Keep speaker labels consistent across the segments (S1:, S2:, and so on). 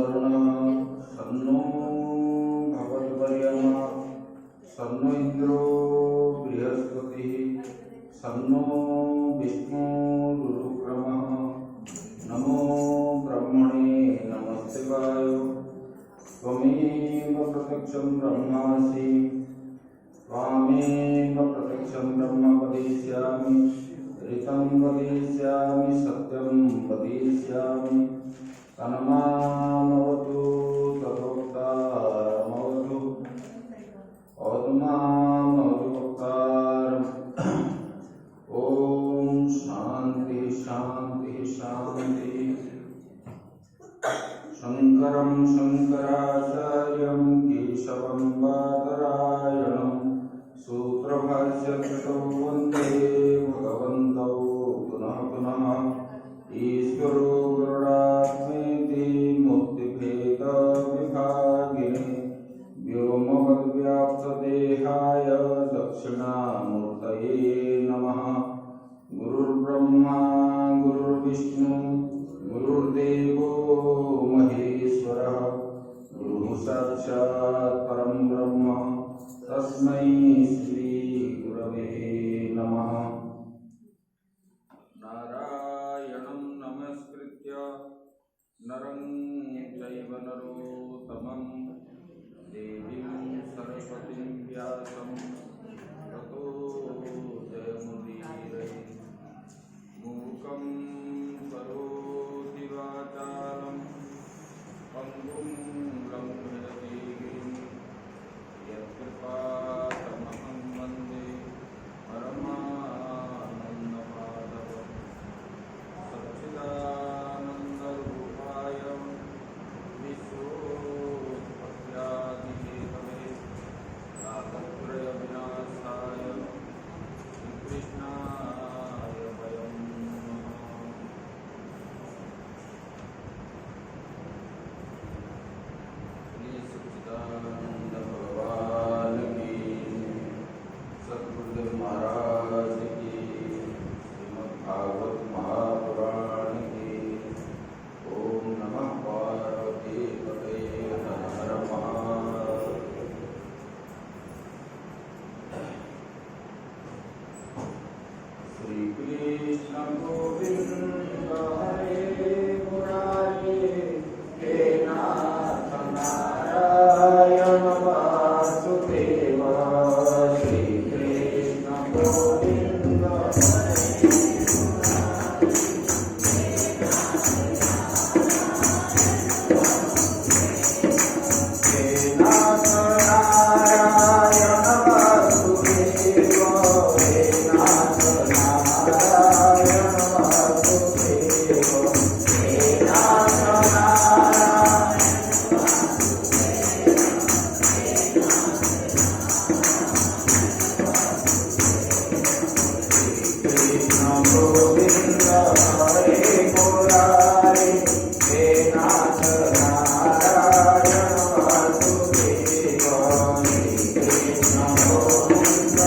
S1: वरुणः सन्नो भगवद्वर्यमा सन्नो इन्द्रो बृहस्पतिः सन्नो विष्णुरुक्रमः नमो ब्रह्मणे नमस्तेवाय त्वमेव प्रत्यक्षं ब्रह्मासि त्वामेव प्रत्यक्षं ब्रह्म वदिष्यामि ऋतं वदिष्यामि सत्यं वदिष्यामि तन्मामवतु तथोक्तारमवतु औतमामवतु वक्तारम् ॐ शान्ति शान्ति शान्ति शङ्करं शङ्कराचार्यं केशवं बादरायणं सूत्रभाष्यकृतौ वन्दे भगवन्तौ पुनः पुनः ईश्वरो गुरुरात्मेति मूर्तिभेदविभागिने व्योमवद्व्याप्तदेहाय दक्षिणामूर्तये नमः। गुरुर्ब्रह्मा गुरुर्विष्णु गुरुर्देवो महेश्वरः गुरुः साक्षात् परं ब्रह्म तस्मै श्री गुरवे नमः। नारायणं नमस्कृत्य नरं चैव नरोत्तमं देवीं सरस्वतीं व्यासं ततो जयमुदीरये। मूकं करोति वाचालं पङ्गुं लङ्घयति गिरिं यत्कृपातमहं वन्दे परमानन्दमाधवं सच्चिदानन्दरूपाय विश्वोत्पत्त्यादिहेतवे तापत्रयविनाशाय श्रीकृष्णाय वयं नमः। श्री सच्चिदानंद भगवान की, सद्गुरुदेव महाराज की, श्रीमद् भागवत महापुराण की। ओम नमः पार्वती पते हर हर महादेव। श्री कृष्ण गोविंद हरे मुरारे हे नाथ नारायण वासुदेव। श्री कृष्ण गोविंद हे नाथ नारायण वासुदेव। हे नाथ नारायण वासुदेव। हे नाथ नारायण कृष्ण गोविंद हरे मुरारे हे नाथ नारायण वासुदेव। श्री कृष्ण गोविंद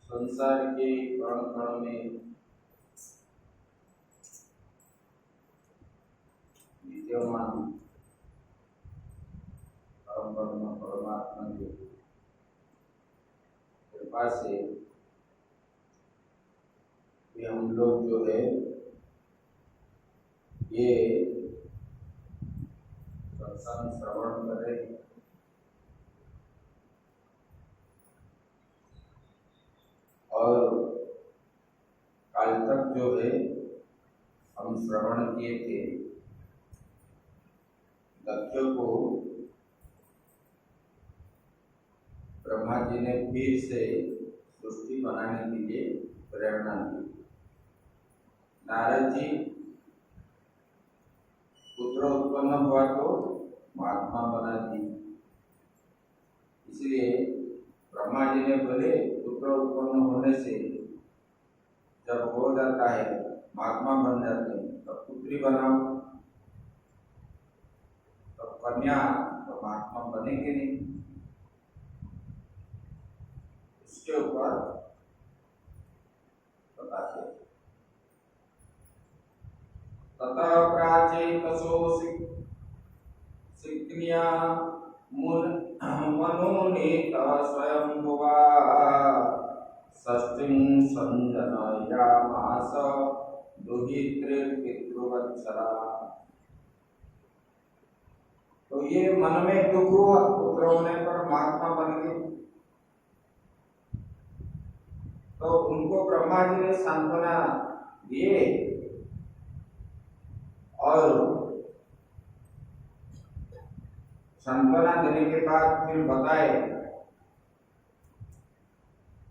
S1: संसार के कण कण में विद्यमान परमात्मा की कृपा से हम लोग जो है ये सत्संग श्रवण करें और काल तक जो है हम श्रवण किए थे दक्ष को ब्रह्मा जी ने फिर से सृष्टि बनाने के लिए प्रेरणा दी। नारद जी पुत्र उत्पन्न हुआ तो महात्मा बना दी, इसलिए ब्रह्मा जी ने बोले पुत्र उत्पन्न होने से जब हो जाता है महात्मा बन जाते हैं तब पुत्री बनाओ, तब कन्या तो महात्मा बनेंगे नहीं। इसके ऊपर बताते ततः प्राचेतसो सिक्निया मनोनीत स्वयंभुवा षष्ठीं संजनयामास दुहितृपितृवत्सला। तो ये मन में दुख हुआ, पुत्र होने पर महात्मा बन गए, तो उनको ब्रह्मा जी ने सांत्वना दिए और सांत्वना देने के बाद फिर बताए,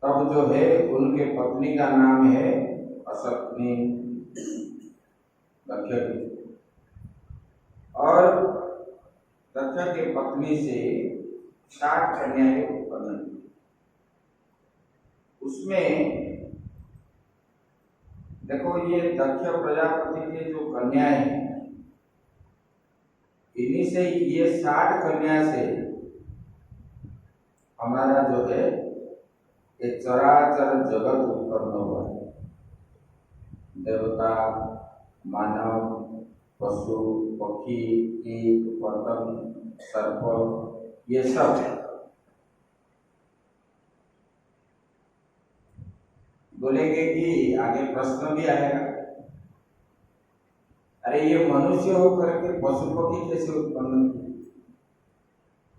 S1: तब जो है उनके पत्नी का नाम है अशक्नी दक्ष, और दक्ष के पत्नी से 60 कन्याएं उत्पन्न हुई। उसमें देखो ये दक्ष प्रजापति के जो कन्याएं हैं, इन्हीं से ये 60 कन्या से हमारा जो है ये चराचर जगत उत्पन्न हुआ है। देवता, मानव, पशु, पक्षी, कीट, पतंग, सर्प, ये सब। बोलेंगे कि आगे प्रश्न भी आएगा, अरे ये मनुष्य होकर के पशु पक्षी कैसे उत्पन्न किए,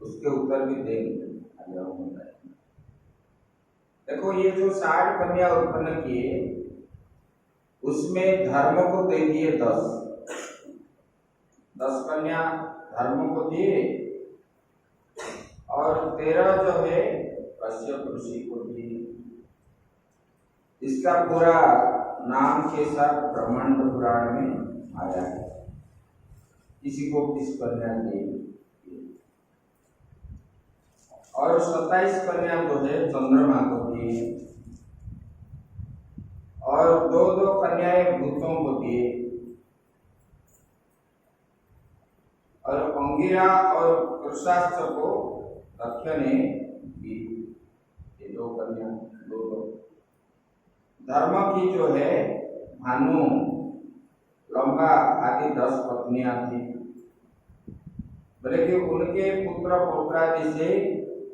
S1: उसके उत्तर भी देंगे। यह होता है। देखो ये जो 60 कन्या उत्पन्न किए उसमें धर्म को दे दिए 10 कन्या धर्म को दिए और 13 जो है कश्यप ऋषि को दिए। इसका पूरा नाम के साथ ब्रह्मांड पुराण में आया है। किसी को 20 कन्या दी और 27 कन्या जो है चंद्रमा को दिए और 2 कन्याएं भूतों को दिए और अंगिरा और कृषास्त्र को दक्ष ने दी। ये 2 कन्या 2 धर्म की जो है भानु लंबा आदि 10 पत्नियां थी। बोले कि उनके पुत्र पौत्रादि से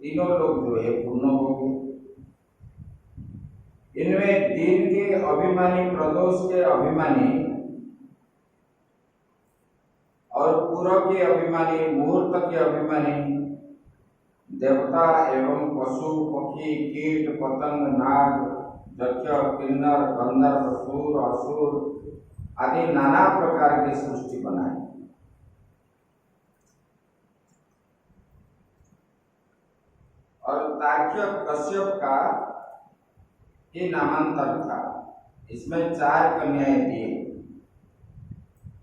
S1: तीनों लोग जो है पूर्ण हो गए। इनमें दिन के अभिमानी, प्रदोष के अभिमानी और पूर्व के अभिमानी, मुहूर्त के अभिमानी देवता एवं पशु पक्षी कीट पतंग नाग यक्ष किन्नर गंधर्व सूर असुर आदि नाना प्रकार की सृष्टि बनाई। और तार्क्ष्य कश्यप का ये नामांतर था। इसमें 4 कन्याएं दी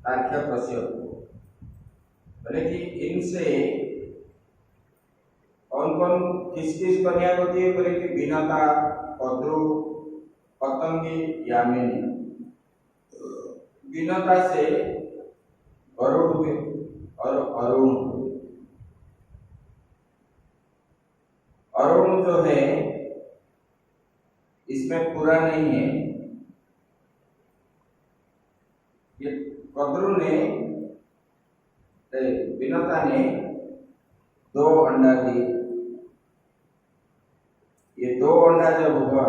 S1: तार्क्ष्य कश्यप को। बोले कि इनसे कौन कौन किस किस कन्या को दिए? बोले कि विनता कद्रु पतंगी यामिनी। विनता से गरुड़ हुए और अरुण हुए। अरुण जो है इसमें पूरा नहीं है। ये कद्रु ने विनता ने 2 अंडा दिए। ये 2 अंडा जब हुआ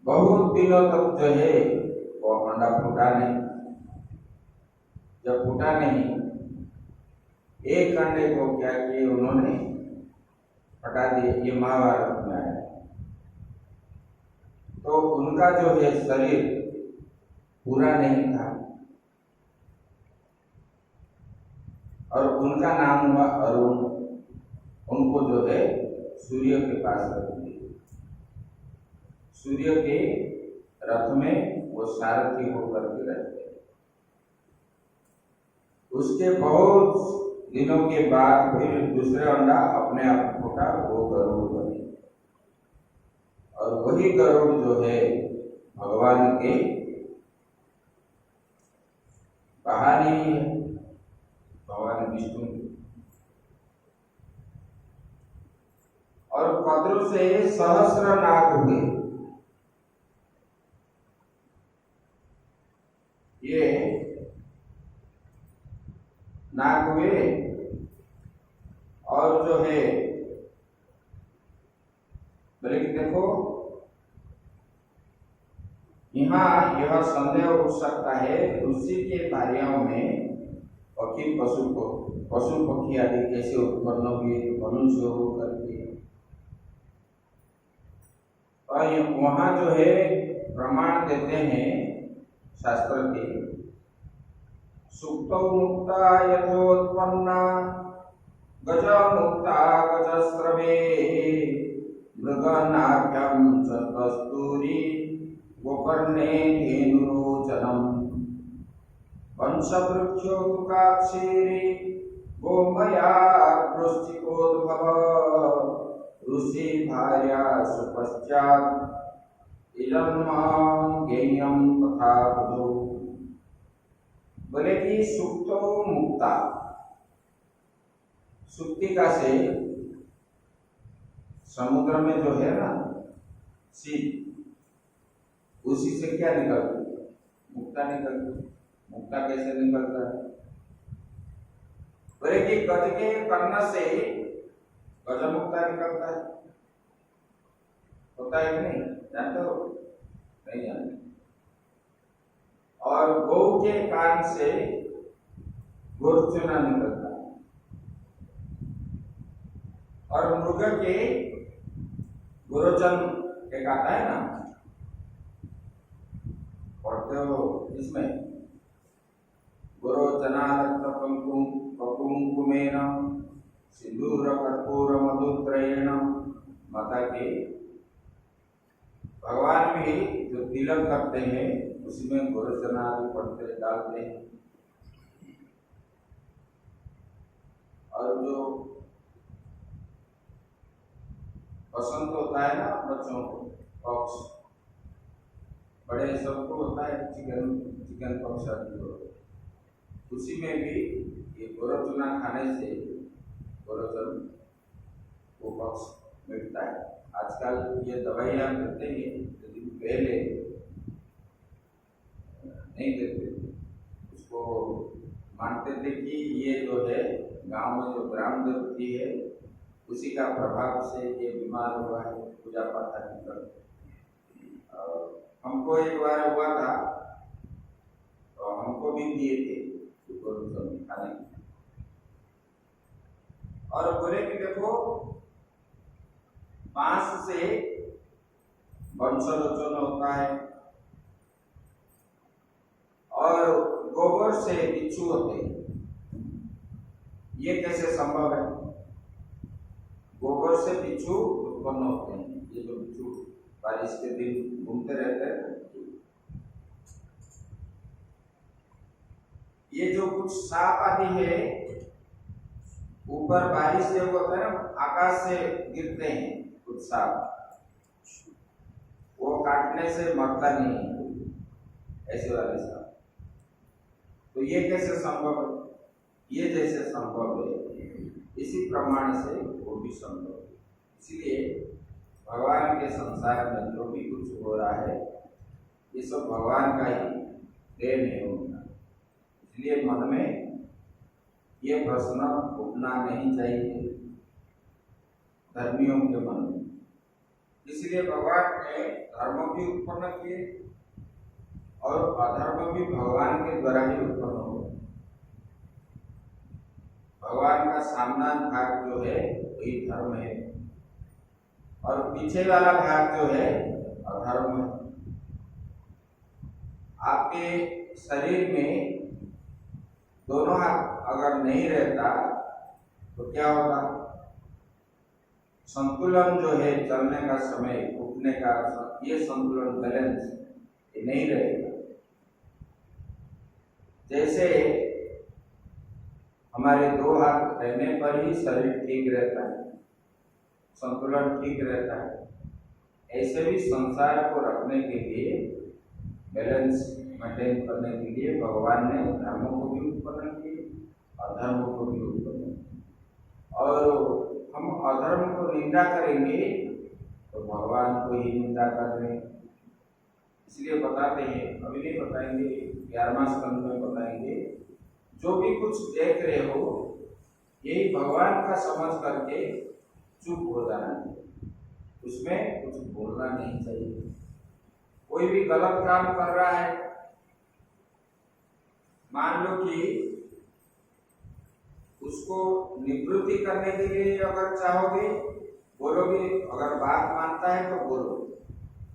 S1: बहुत दिनों तक जो है वो अंडा फूटा नहीं। जब फूटा नहीं, एक अंडे को क्या किए उन्होंने फटा दिए। ये महाभारत में आया। तो उनका जो है शरीर पूरा नहीं था और उनका नाम हुआ अरुण। उनको जो है सूर्य के पास रख दिए। सूर्य के रथ में वो सारथी होकर के रहते। उसके बहुत दिनों के बाद फिर दूसरे अंडा अपने आप फूटा, वो गरुड़ बने। और वही गरुड़ जो है भगवान के कहानी है, भगवान विष्णु। और कद्रु से सहस्र नाग हुए। ये नाग हुए और जो है बोले कि देखो यहाँ यह संदेह उठ सकता है ऋषि के भार्याओं में पक्षी पशु पक्षी आदि कैसे उत्पन्न हुए मनुष्य हो करके। और वहां जो है प्रमाण देते हैं शास्त्र के। सुप्तौ मुक्ता यथोत्पन्ना गज मुक्ता गजस्रवे मृगनाभ्यं च कस्तूरी गोकर्णे धेनुरोचनम् वंशवृक्षोत्काक्षेरे गोमया वृश्चिकोद्भव ऋषि भार्या सुपश्चात् इदं मां ज्ञेयं तथा बुधो। बोले कि सुप्तो मुक्ता, सुप्तिका से समुद्र में जो है ना सी, उसी से क्या निकलती? मुक्ता निकलती। मुक्ता कैसे निकलता है? बोले कि गज के कर्ण से गज मुक्ता निकलता है। होता है कि नहीं? जानते हो? नहीं जानते। और गौ के कान से गुरचुना निकलता है। और मृग के गोरोचन एक आता है ना, पढ़ते हो इसमें, गोरोचनादत्त कुंकुमेन सिंदूर कर्पूर मधुत्रयेण, माता के भगवान भी जो तिलक करते हैं उसमें गोरोचना पढ़ते डालते हैं। और जो बसंत होता है ना बच्चों को, पक्ष बड़े सबको होता है, चिकन पक्ष आदि को, उसी में भी ये गोरोचना खाने से गोरोचन वो पक्ष मिटता है। आजकल ये दवाइयाँ देते हैं, लेकिन पहले नहीं देते, उसको मानते थे कि ये जो है गांव में जो ग्राम देवती है उसी का प्रभाव से ये बीमार हुआ है, पूजा पाठ आदि करते। हमको एक बार हुआ था तो हमको भी दिए थे गोरोचन खाने, और बोले कि देखो बांस से वंशलोचन होता है और गोबर से बिच्छू होते हैं, ये कैसे संभव है? गोबर से बिच्छू उत्पन्न होते हैं, ये जो बिच्छू बारिश के दिन घूमते रहते हैं, ये जो कुछ सांप आदि है ऊपर बारिश जब होता है ना, आकाश से गिरते हैं कुछ सांप, वो काटने से मरता नहीं है, ऐसे वाले सांप। तो ये कैसे संभव है? ये जैसे संभव है इसी प्रमाण से वो भी संभव है। इसलिए भगवान के संसार में जो भी कुछ हो रहा है ये सब भगवान का ही देन है उनका। इसलिए मन में ये प्रश्न उठना नहीं चाहिए धर्मियों के मन में। इसलिए भगवान ने धर्म भी उत्पन्न किए और अधर्म भी भगवान के द्वारा ही उत्पन्न हो। भगवान का सामना भाग जो है वही धर्म है और पीछे वाला भाग जो है अधर्म है। आपके शरीर में दोनों हाथ अगर नहीं रहता तो क्या होगा? संतुलन जो है चलने का समय, उठने का, ये संतुलन बैलेंस ये नहीं रहेगा। जैसे हमारे दो हाथ रहने पर ही शरीर ठीक रहता है, संतुलन ठीक रहता है, ऐसे भी संसार को रखने के लिए, बैलेंस मेंटेन करने के लिए भगवान ने धर्म को भी उत्पन्न किए, अधर्म को भी उत्पन्न किए। और हम अधर्म को निंदा करेंगे तो भगवान को ही निंदा कर रहे हैं। इसलिए बताते हैं, अभी नहीं बताएंगे, 11वां स्कंद में बताएंगे, जो भी कुछ देख रहे हो यही भगवान का समझ करके चुप हो जाना चाहिए, उसमें कुछ बोलना नहीं चाहिए। कोई भी गलत काम कर रहा है, मान लो कि उसको निवृत्ति करने के लिए अगर चाहोगे बोलोगे, अगर बात मानता है तो बोलो,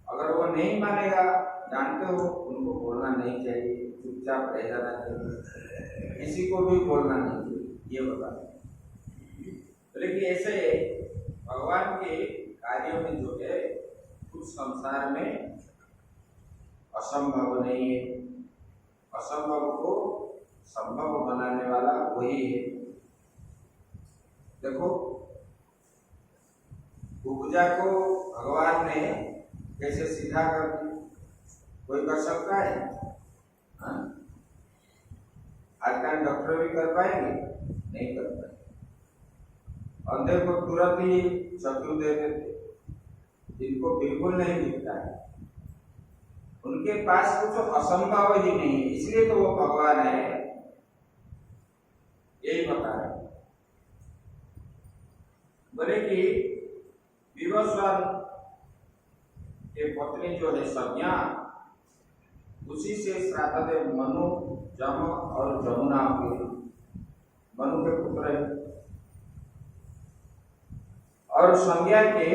S1: अगर वो नहीं मानेगा, जानते हो उनको बोलना नहीं चाहिए, चुपचाप रह जाना चाहिए, किसी को भी बोलना नहीं चाहिए, ये बता। लेकिन ऐसे भगवान के कार्यों में जो है कुछ संसार में असंभव नहीं है, असंभव को संभव बनाने वाला वही है। देखो उपजा को भगवान ने कैसे सीधा कर दिया, कोई कर सकता है? आजकल डॉक्टर भी कर पाएंगे? नहीं कर पाएंगे। अंधे को तुरंत ही चक्षु दे देते, जिनको बिल्कुल नहीं दिखता है, उनके पास कुछ असंभव ही नहीं है, इसलिए तो वो भगवान है, यही बता रहे। बोले कि विवस्वान के पत्नी जो है संज्ञा, उसी से श्राद्ध दे मनु, जम और जमुना हुए। मनु के पुत्र है, और संज्ञा के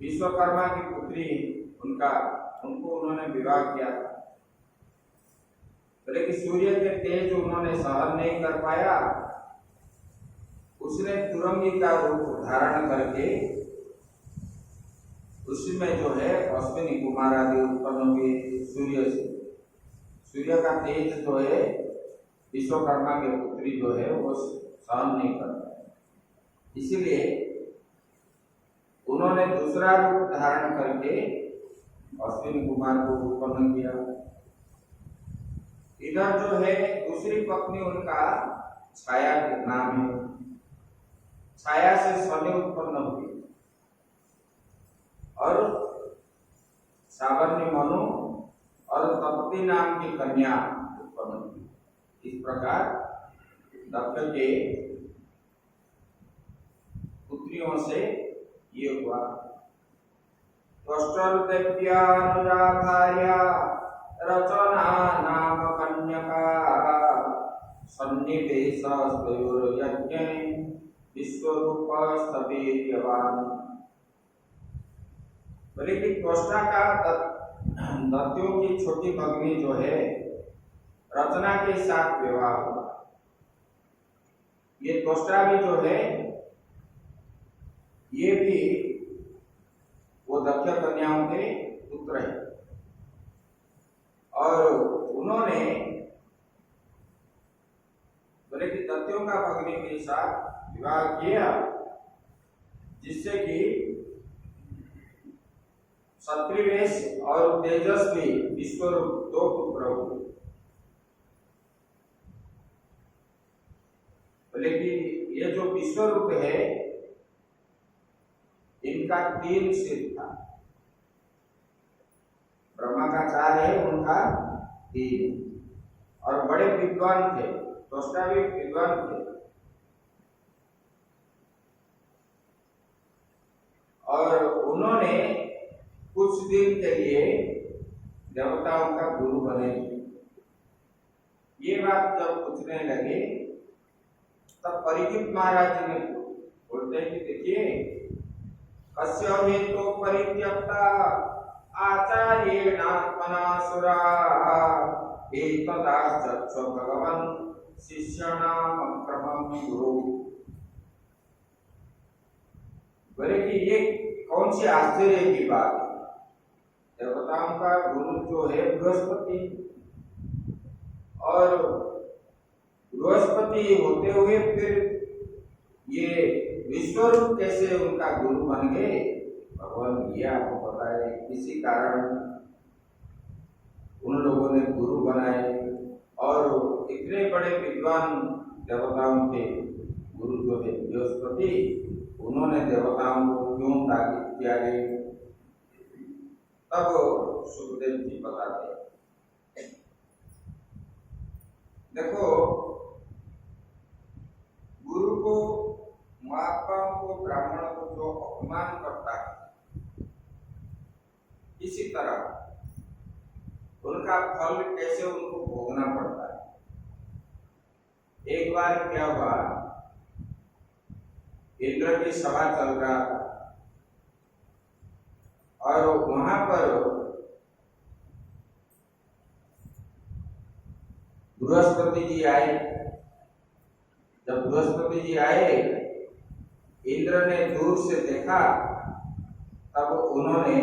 S1: विश्वकर्मा की पुत्री उनको उन्होंने विवाह किया था। लेकिन सूर्य के तेज उन्होंने सहन नहीं कर पाया। उसने तुरंगी का रूप धारण करके उसमें जो है अश्विनी कुमार आदि उत्पन्न हुए सूर्य से। सूर्य का तेज जो है विश्वकर्मा के पुत्री जो है वो सहन नहीं कर पाए, इसीलिए उन्होंने दूसरा रूप धारण करके अश्विनी कुमार को उत्पन्न किया। इधर जो है दूसरी पत्नी उनका छाया के नाम है। छाया से शनि उत्पन्न हुई और सावर्णी मनु और तपती नाम की कन्या उत्पन्न हुई। इस प्रकार दक्ष के पुत्रियों से ये हुआ। त्वष्टरुदेव्यानुराधार्या रचना नाम कन्यका सन्निवेशस्तयोर्यज्ञे विश्वरूपस्तवीर्यवान्। बोले कि त्वष्टा का दत्तियों की छोटी भगिनी जो है रचना के साथ विवाह हुआ। ये त्वष्टा भी जो है ये भी वो दक्ष कन्याओं के पुत्र है और उन्होंने बोले कि दत्तियों का भगिनी के साथ विवाह किया, जिससे कि क्षत्रिवेश और तेजस्वी विश्वरूप दो पुत्र हुए। बोले कि ये जो विश्वरूप है इनका 3 सिर था। ब्रह्मा का 4 है, उनका 3 और बड़े विद्वान थे। त्वष्टा भी विद्वान थे और उन्होंने कुछ दिन के लिए देवताओं का गुरु बने। ये बात जब पूछने लगे तब परीक्षित महाराज ने बोलते हैं कि देखिए कस्य हेतु परित्यक्ता आचार्येणात्मनासुरा एकदाश्च भगवन् शिष्याणाम क्रमं गुरु। बोले कि ये कौन सी आश्चर्य की बात है। देवताओं का गुरु जो है बृहस्पति, और बृहस्पति होते हुए फिर ये विश्वरूप कैसे उनका गुरु बन गए। भगवान ये आपको पता है किसी कारण उन लोगों ने गुरु बनाए और इतने बड़े विद्वान देवताओं के गुरु जो है बृहस्पति, उन्होंने देवताओं को क्यों ताकीद किया है तब सुखदेव जी बताते हैं। देखो गुरु को, महात्माओं को, ब्राह्मण को जो अपमान करता है इसी तरह उनका फल कैसे उनको भोगना पड़ता है। एक बार क्या हुआ, इंद्र की सभा चल रहा था और वहां पर बृहस्पति जी आए। जब बृहस्पति जी आए इंद्र ने दूर से देखा, तब उन्होंने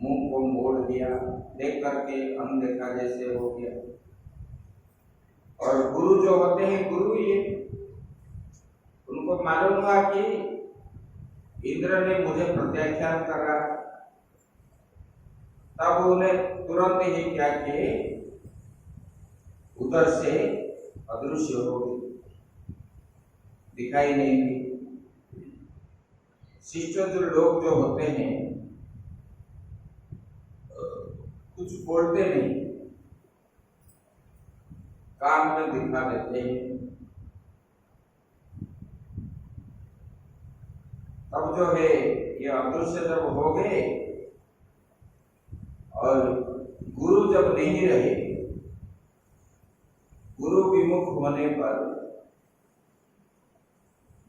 S1: मुंह को मोड़ दिया, देख करके अनदेखा जैसे हो गया। और गुरु जो होते हैं गुरु ये, उनको मालूम हुआ कि इंद्र ने मुझे प्रत्याख्यान कर रहा, तब उन्हें तुरंत ही क्या किए, उधर से अदृश्य हो गए, दिखाई नहीं दी। शिष्ट जो लोग जो होते हैं कुछ बोलते नहीं, काम में दिखा देते हैं। तब जो है ये अदृश्य जब हो गए और गुरु जब नहीं रहे, गुरु विमुख होने पर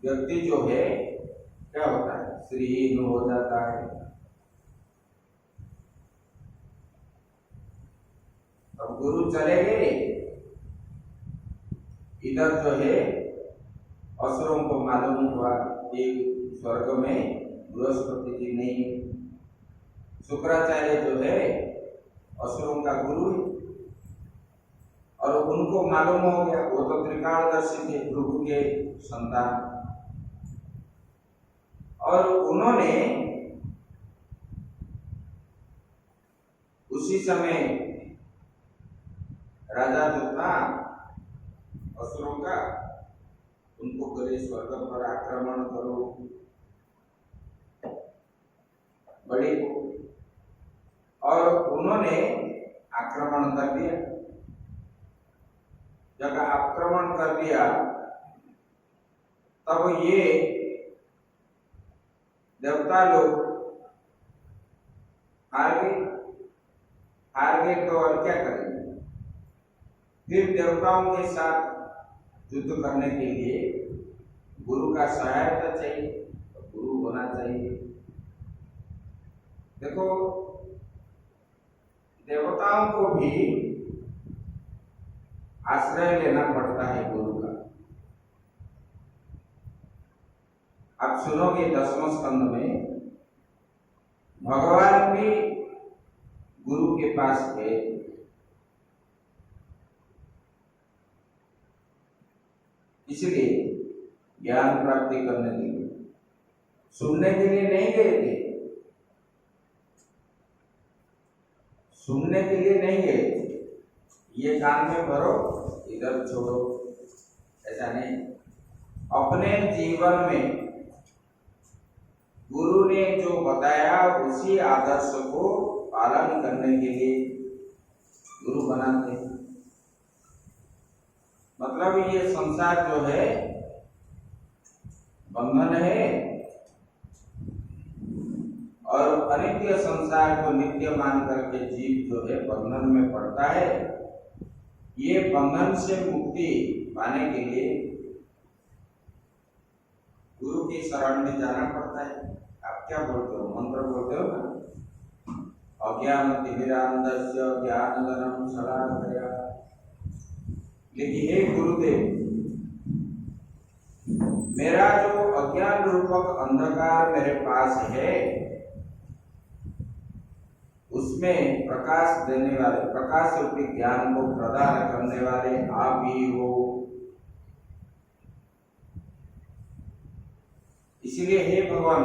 S1: व्यक्ति जो है क्या होता है, श्रीहीन हो जाता है। अब गुरु चले गए, इधर जो है असुरों को मालूम हुआ कि स्वर्ग में बृहस्पति जी नहीं, शुक्राचार्य जो है असुरों का गुरु है, और उनको मालूम हो गया, वो तो त्रिकालदर्शी थे, भृगु के संतान, और उन्होंने उसी समय राजा जो था असुरों का, उनको बोले स्वर्ग पर आक्रमण करो, बड़े को, और उन्होंने आक्रमण कर दिया। जब आक्रमण कर दिया तब ये देवता लोग हार गए तो और क्या करेंगे, फिर देवताओं के साथ युद्ध करने के लिए गुरु का सहायता चाहिए, तो गुरु होना चाहिए। देखो, देवताओं को भी आश्रय लेना पड़ता है गुरु का। आप सुनोगे 10वें स्कंद में भगवान भी गुरु के पास गए, इसलिए ज्ञान प्राप्ति करने के लिए, सुनने के लिए नहीं गए थे, सुनने के लिए नहीं गए थे, ये कान में भरो इधर छोड़ो, ऐसा नहीं। अपने जीवन में गुरु ने जो बताया उसी आदर्श को पालन करने के लिए गुरु बनाते हैं। मतलब ये संसार जो है बंधन है, और अनित्य संसार को नित्य मान करके जीव जो है बंधन में पड़ता है। ये बंधन से मुक्ति पाने के लिए गुरु की शरण में जाना पड़ता है। आप क्या बोलते हो, मंत्र बोलते हो ना, अज्ञानतिमिरान्धस्य ज्ञानघनं शलाकया। लेकिन हे गुरुदेव, मेरा जो अज्ञान रूपक अंधकार मेरे पास है, उसमें प्रकाश देने वाले, प्रकाश रूपी ज्ञान को प्रदान करने वाले आप ही हो। इसलिए हे भगवान,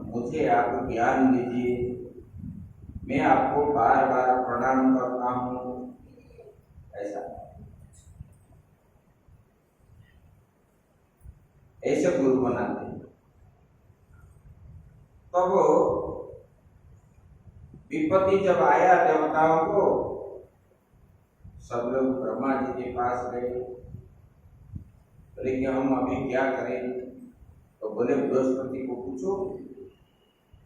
S1: मुझे आप ज्ञान दीजिए, मैं आपको बार बार प्रणाम करता हूं। ऐसा ऐसे गुरु बनाते हैं। तब विपत्ति जब आया देवताओं को, सब लोग ब्रह्मा जी के पास गए, बोले कि हम अभी क्या करें, तो बोले बृहस्पति को पूछो।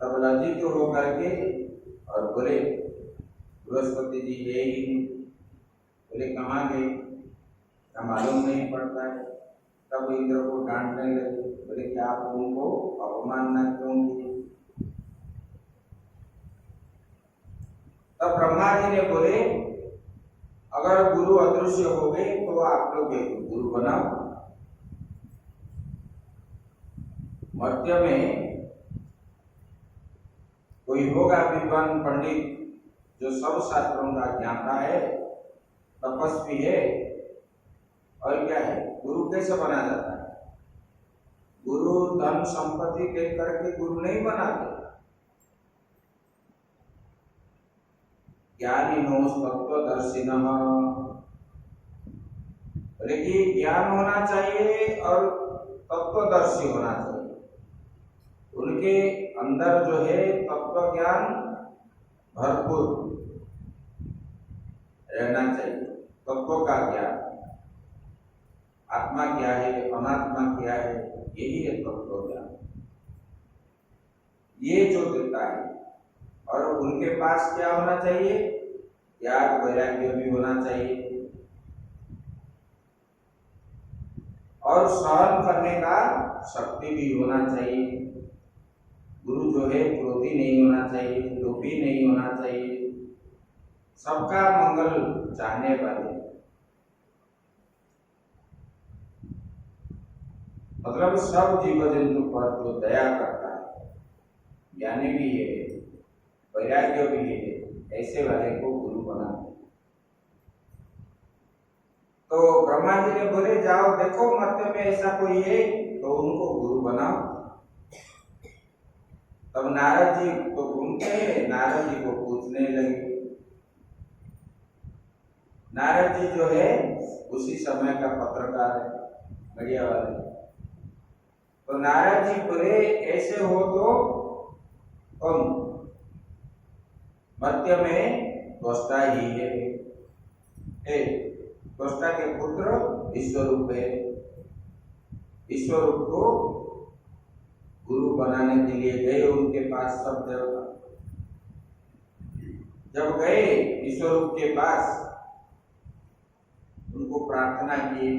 S1: तब लज्जित तो हो करके और बोले बृहस्पति जी है ही नहीं। बोले कहाँ गए, क्या मालूम नहीं पड़ता है। तब इंद्र को डांटने लगे, बोले कि आप उनको अवमानना क्यों किए। तब ब्रह्मा जी ने बोले, अगर गुरु अदृश्य हो गए तो आप लोग एक गुरु बनाओ। मध्य में कोई होगा विद्वान पंडित जो सब शास्त्रों का ज्ञाता है, तपस्वी है, और क्या है, गुरु कैसे बना जाता है। गुरु धन संपत्ति देख करके गुरु नहीं बनाते। ज्ञानिनो तत्वदर्शिनः, लेकिन ज्ञान होना चाहिए और तत्वदर्शी होना चाहिए। उनके अंदर जो है तत्व ज्ञान भरपूर रहना चाहिए। तत्व का ज्ञान, आत्मा क्या है, अनात्मा क्या है, यही है तत्व ज्ञान। ये जो देता है, और उनके पास क्या होना चाहिए, त्याग वैराग्य भी होना चाहिए। और सहन करने का शक्ति भी होना चाहिए। गुरु जो है क्रोधी नहीं होना चाहिए, लोभी नहीं होना चाहिए, सबका मंगल चाहने वाले, मतलब सब जीव जंतु पर जो दया करता है, ज्ञानी भी है, वैराग्य भी है, ऐसे वाले को गुरु बनाते। तो ब्रह्मा जी ने बोले जाओ देखो मर्त्य में ऐसा कोई है तो उनको गुरु बनाओ। तब नारद जी तो घूमते हैं, नारद जी को पूछने लगे। नारद जी जो है उसी समय का पत्रकार है, मीडिया वाले। तो नारद जी बोले ऐसे हो तो तुम मर्त्य में त्वष्टा ही है, त्वष्टा के पुत्र विश्वरूप है। विश्वरूप को गुरु बनाने के लिए गए उनके पास सब देवता। जब गए विश्वरूप के पास, उनको प्रार्थना की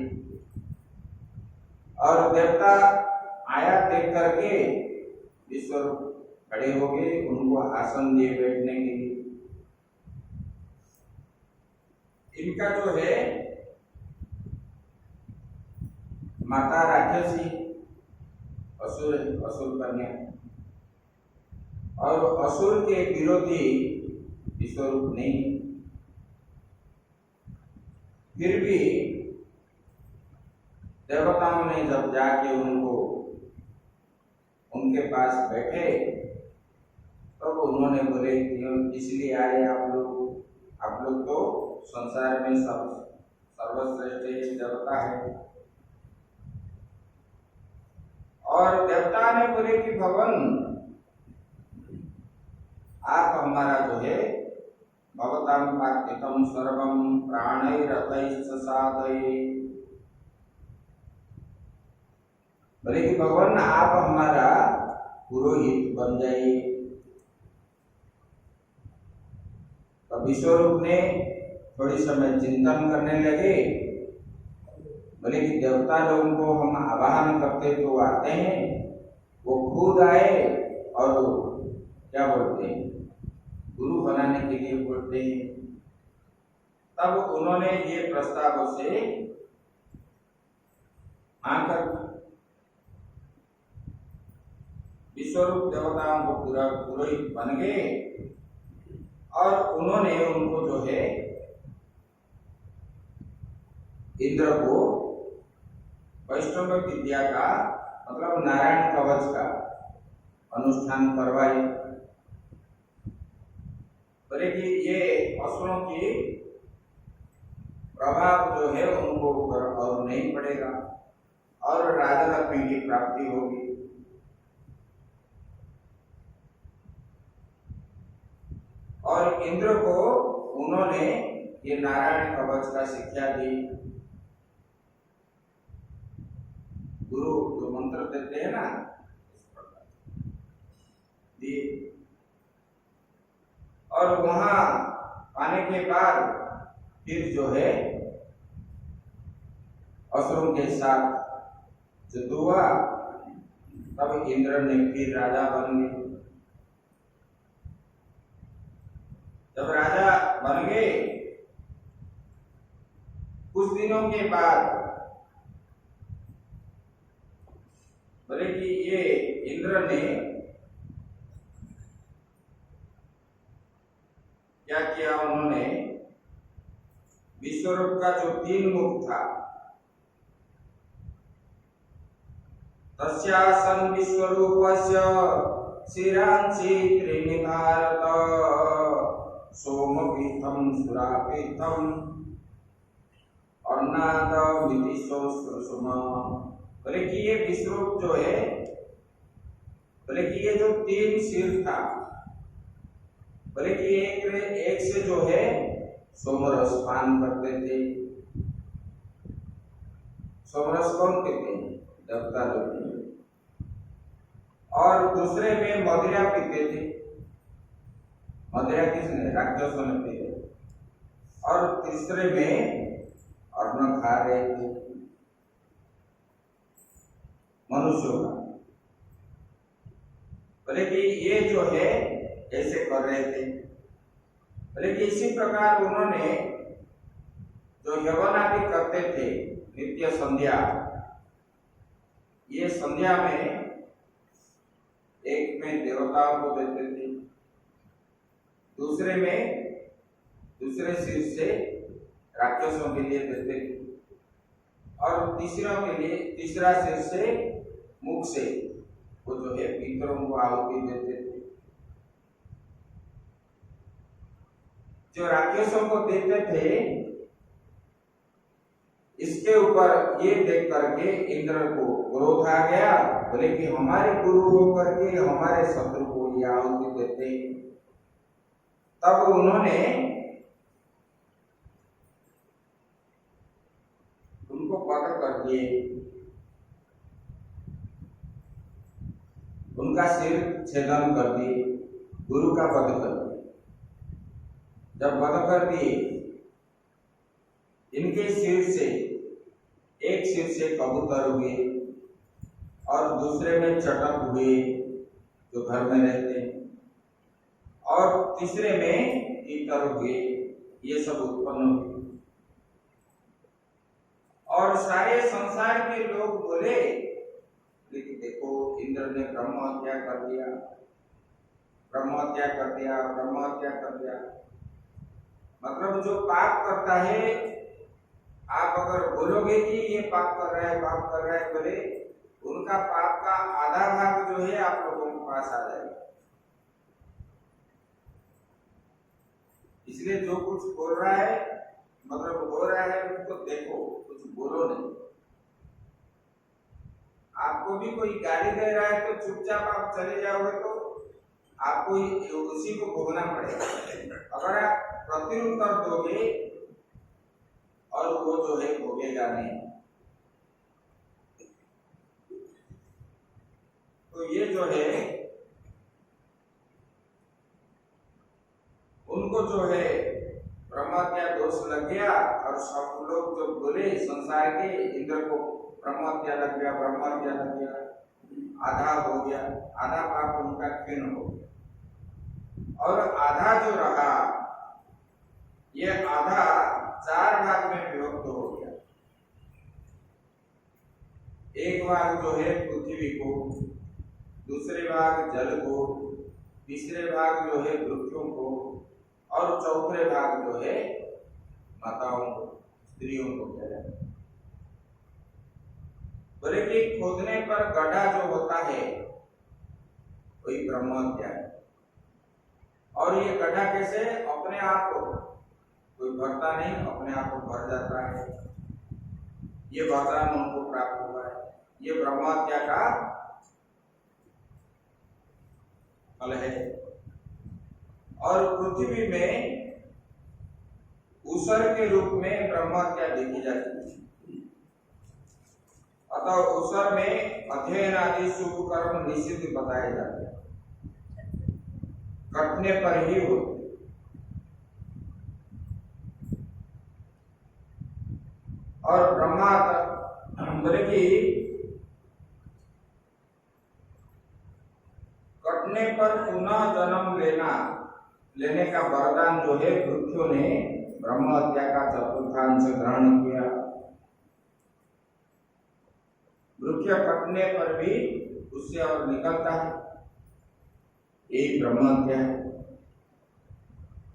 S1: और देवता आया देख करके विश्वरूप खड़े हो गए, उनको आसन दिए बैठने के लिए। इनका जो है माता राक्षसी असुर, असुर कन्या, और असुर के विरोधी विश्वरूप नहीं। फिर भी देवताओं ने जब जाके उनको उनके पास बैठे तब उन्होंने बोले इसलिए आए आप लोग तो संसार में सर्वश्रेष्ठ देवता है। और देवता ने बोले कि भगवान आप हमारा जो है भगवतां पार्थितम सर्वम प्राणैरतैश्च साधये, बोले कि भगवान आप हमारा पुरोहित बन जाइए। तो विश्वरूप ने थोड़ी समय चिंतन करने लगे, बोले कि देवता लोगों को हम आवाहन करते तो आते हैं, वो खुद आए और क्या बोलते हैं गुरु बनाने के लिए बोलते हैं। तब उन्होंने ये प्रस्ताव से आकर विश्वरूप देवताओं को पूरा पुरोहित बन गए और उन्होंने उनको जो है इंद्र को वैष्णव विद्या का मतलब नारायण कवच का अनुष्ठान करवाए। बोले कि ये असुरों की प्रभाव जो है उनको ऊपर और नहीं पड़ेगा और राजा लक्ष्मी की प्राप्ति होगी। और इंद्र को उन्होंने ये नारायण कवच का शिक्षा दी। गुरु जो मंत्र देते हैं ना, इस प्रकार दिए। और वहां आने के बाद फिर जो है असुरों के साथ युद्ध हुआ, तब इंद्र ने फिर राजा बन गए। जब राजा बन गए कुछ दिनों के बाद बोले कि ये इंद्र ने क्या किया, उन्होंने विश्वरूप का जो 3 मुख था, तस्यासन विश्वरूपस्य शिरांसि त्रीणि भारत सोमपीठम सुरापीठम अर्नादमिति सुषुम। बोले कि ये विश्वरूप जो है, बोले कि ये जो 3 सिर था, बोले कि एक से जो है सोमरस पान करते थे। सोमरस कौन पीते हैं? देवता लोग। और दूसरे में मदिरा पीते थे। मदिरा किसने? राक्षसों ने पीते। और तीसरे में अन्न खा रहे थे। मनुष्यों का। बोले कि ये जो है ऐसे कर रहे थे। बोले कि इसी प्रकार उन्होंने जो यवन आदि करते थे नित्य संध्या, ये संध्या में एक में देवताओं को देते थे, दूसरे में दूसरे सिर से राक्षसों के लिए देते थे, और तीसरा सिर से मुख से वो जो है पितरों को आहुति देते थे। जो राक्षसों को देते थे, इसके ऊपर ये देख करके इंद्र को क्रोध आ गया। बोले कि हमारे गुरु होकर के हमारे शत्रु को ये आहुति देते। तब उन्होंने उनको वध कर दिए, उनका सिर छेदन कर दिए, गुरु का वध कर दिया। जब वध कर दिए, इनके सिर से एक सिर से कबूतर हुए और दूसरे में चटक हुए जो घर में रहते हैं, और तीसरे में तीतर हुए, ये सब उत्पन्न हुए। और सारे संसार के लोग बोले कि देखो इंद्र ने ब्रह्म हत्या कर दिया, ब्रह्म हत्या कर दिया, ब्रह्म हत्या कर दिया। मतलब जो पाप करता है, आप अगर बोलोगे कि ये पाप कर रहा है, पाप कर रहा है, बोले उनका पाप का आधा भाग जो है आप लोगों के पास आ जाएगा। इसलिए जो कुछ बोल रहा है, मतलब हो रहा है, उनको देखो, कुछ बोलो नहीं। आपको भी कोई गाली दे रहा है तो चुपचाप आप चले जाओगे तो आपको उसी को भोगना पड़ेगा। अगर आप प्रत्युत्तर दोगे और वो जो है भोगेगा नहीं। तो ये जो है उनको जो है ब्रह्महत्या दोष लग गया, और सब लोग जो बोले संसार के, इंद्र को ब्रह्महत्या लग गया, ब्रह्महत्या लग गया, आधा हो गया, आधा पाप उनका क्षीण हो गया। और आधा जो रहा, ये आधा 4 भाग में विभक्त हो गया। एक भाग जो है पृथ्वी को, दूसरे भाग जल को, तीसरे भाग जो है वृक्षों को, और चौथे भाग जो है माताओं को, स्त्रियों को कह रहे हैं। बोले कि खोदने पर गड्ढा जो होता है वही ब्रह्महत्या है। और ये गड्ढा कैसे? अपने आप को कोई भरता नहीं, अपने आप को भर जाता है। ये वरदान उनको प्राप्त हुआ है। ये ब्रह्महत्या का फल है। और पृथ्वी में ऊसर के रूप में ब्रह्महत्या देखी जाती है। अतः ऊसर में अध्ययन आदि शुभ कर्म निषिद्ध बताए जाते हैं, कटने पर ही होते। और ब्रह्मा बोले कि कटने पर पुनः जन्म लेने का वरदान जो है वृक्षों ने ब्रह्म हत्या का चतुर्थांश ग्रहण किया। वृक्ष कटने पर भी उससे और निकलता है, एक ब्रह्म हत्या है।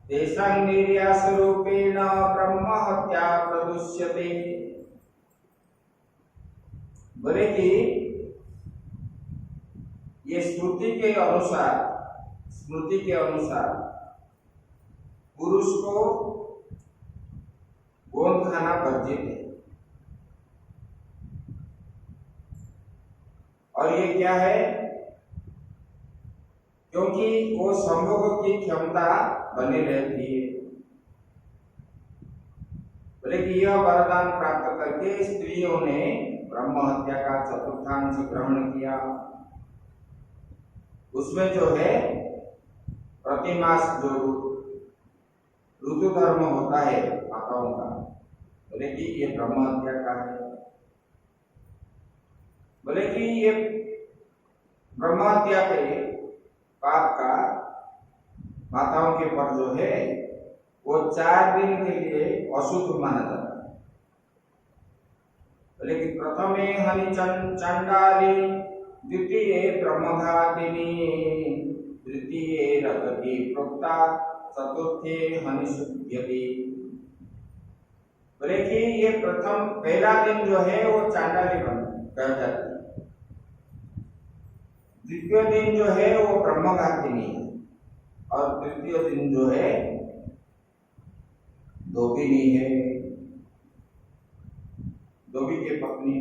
S1: तेषां निर्यास रूपेण ब्रह्म हत्या प्रदुष्यते। बोले कि ये स्मृति के अनुसार पुरुष को गोंद खाना वर्जित है। और ये क्या है? क्योंकि वो संभोग की क्षमता बनी रहती है। बोले कि यह वरदान प्राप्त करके स्त्रियों ने ब्रह्म हत्या का चतुर्थांश ग्रहण किया। उसमें जो है प्रतिमास जो ऋतु धर्म होता है माताओं का, बोले कि ये ब्रह्म हत्या का है। बोले कि ये ब्रह्म हत्या के पाप का माताओं के पर जो है वो 4 दिन के लिए अशुद्ध माना जाता है। बोले कि प्रथमे हनि चंडाली, द्वितीय ब्रह्मघातिनी, तृतीय रजती प्रोक्ता, चतुर्थे हनि शुद्ध्यति। बोले कि ये पहला दिन जो है वो चांडाली बन कह जाती है, द्वितीय दिन जो है वो ब्रह्मघातिनी है, और तृतीय दिन जो है धोबिनी है, धोबी के पत्नी,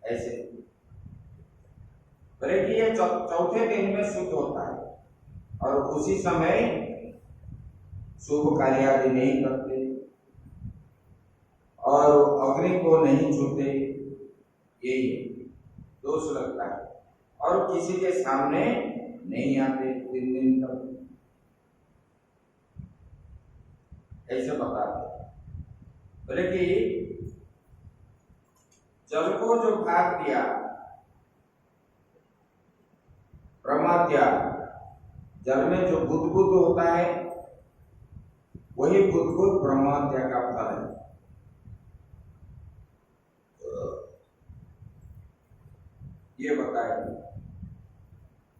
S1: ऐसे। बोले कि ये चौथे दिन में शुद्ध होता है और उसी समय शुभ कार्य आदि नहीं करते और अग्नि को नहीं छूते, यही दोष लगता है, और किसी के सामने नहीं आते 3 दिन तक, ऐसे बताते। बोले कि जल को जो भाग दिया ब्रह्महत्या, जल में जो बुद्बुद होता है वही बुद्बुद ब्रह्महत्या का फल है। ये बताया।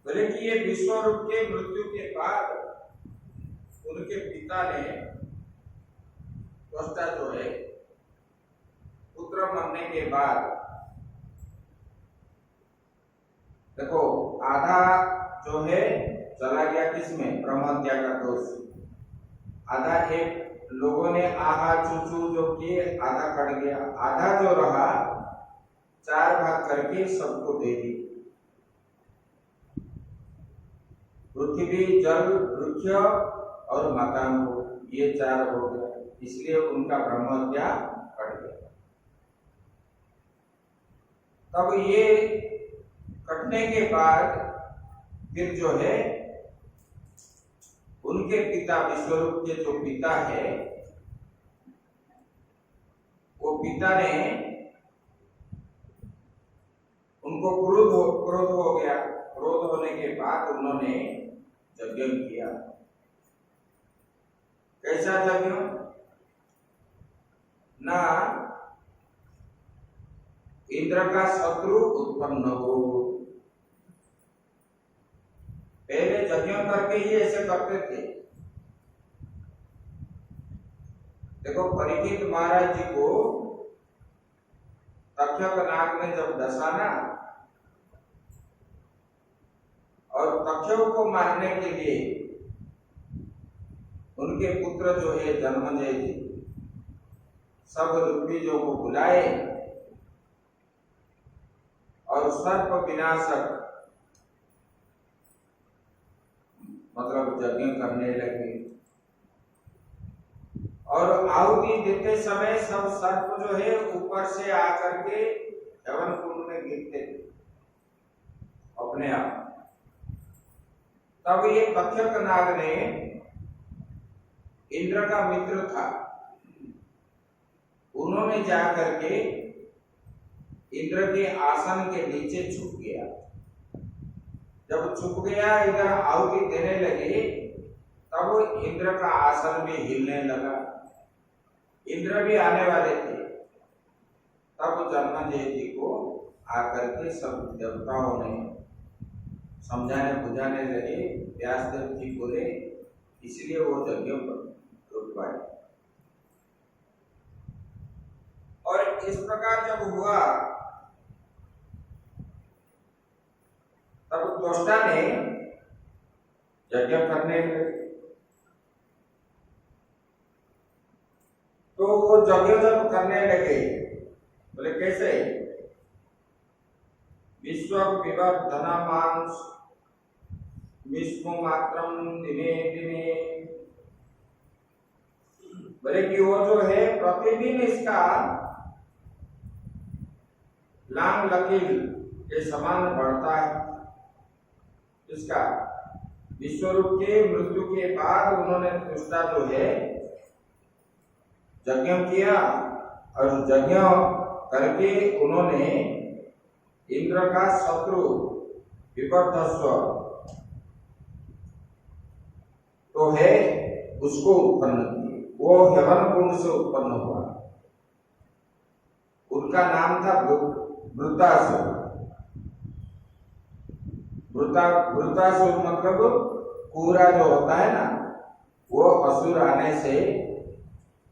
S1: बोले कि ये विश्वरूप के मृत्यु के बाद उनके पिता ने त्वष्टा जो है पुत्र मरने के बाद, देखो आधा जो है चला गया किसमें, ब्रह्महत्या का दोष, आधा एक लोगों ने आहा चूचू जो किए आधा कट गया, आधा जो रहा 4 भाग करके सबको दे दी। पृथ्वी, जल, वृक्ष और मकान को, ये 4 हो गया, इसलिए उनका ब्रह्महत्या कट गया। तब ये कटने के बाद फिर जो है उनके पिता, विश्वरूप के जो पिता है, वो पिता ने उनको क्रोध हो गया। क्रोध होने के बाद उन्होंने यज्ञ किया। कैसा यज्ञ? ना इंद्र का शत्रु उत्पन्न हो, पहले यज्ञ करके ही ऐसे करते थे। देखो परीक्षित महाराज जी को तक्षक नाग ने जब डसाना और तक्षक को मारने के लिए उनके पुत्र जो है जन्मेजय जी सब ऋग्विजों को बुलाए और सर्प विनाशक मतलब यज्ञ करने लगे। और आहुति देते समय सब सर्प जो है ऊपर से आकर के हवन कुंड में गिरते थे अपने आप। तब ये तक्षक नाग ने, इंद्र का मित्र था, उन्होंने जाकर के इंद्र के आसन के नीचे छुप गया। जब छुप गया, इधर आहुति देने लगे, तब इंद्र का आसन भी हिलने लगा। इंद्र भी आने वाले थे। तब जन्मेजय जी को आकर के सब देवताओं ने समझाने बुझाने लगे। व्यासदेव जी बोले, इसलिए वो यज्ञ रुकवाए। और इस प्रकार जब हुआ, तब त्वष्टा ने यज्ञ करने लगे। तो वो यज्ञ जब करने लगे, बोले कैसे? विश्व विवर्धनमांस विश्व मात्रम दिने दिने। बोले कि वो जो है प्रतिदिन इसका लांग लकीर के समान बढ़ता है। इसका विश्वरूप के मृत्यु के बाद उन्होंने त्वष्टा जो है यज्ञ किया और यज्ञ करके उन्होंने इंद्र का शत्रु विपर्धस्व तो है, उसको उत्पन्न किए। वो यवन कुंड से उत्पन्न हुआ। उनका नाम था वृतासुर। वृतासुर मतलब पूरा जो होता है ना, वो असुर आने से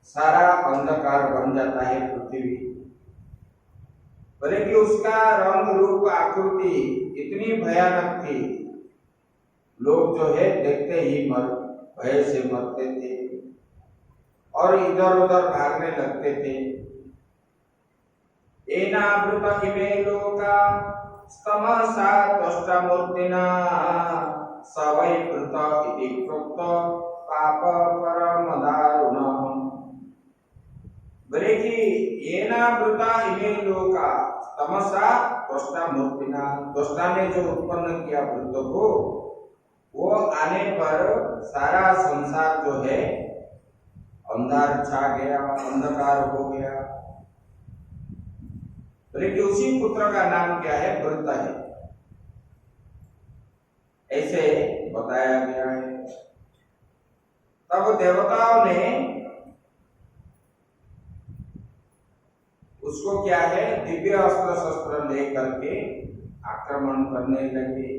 S1: सारा अंधकार बन जाता है पृथ्वी। भले कि उसका रंग रूप आकृति इतनी भयानक थी, लोग जो है देखते ही भय से मरते थे और इधर उधर भागने लगते थे। एनावृत इमे लोका स्तमसा त्वष्टामूर्तिना स वै कृत इति प्रोक्त पाप परम दारुणम्। बोले कि एनावृत इमे लोका स्तमसा त्वष्टामूर्तिना, त्वष्टा ने जो उत्पन्न किया वृत्त को, वो आने पर सारा संसार जो है अंधार छा गया, अंधकार हो गया। लेकिन उसी पुत्र का नाम क्या है? वृत्त है, ऐसे बताया गया है। तब देवताओं ने उसको क्या है, दिव्य अस्त्र शस्त्र लेकर के आक्रमण करने लगे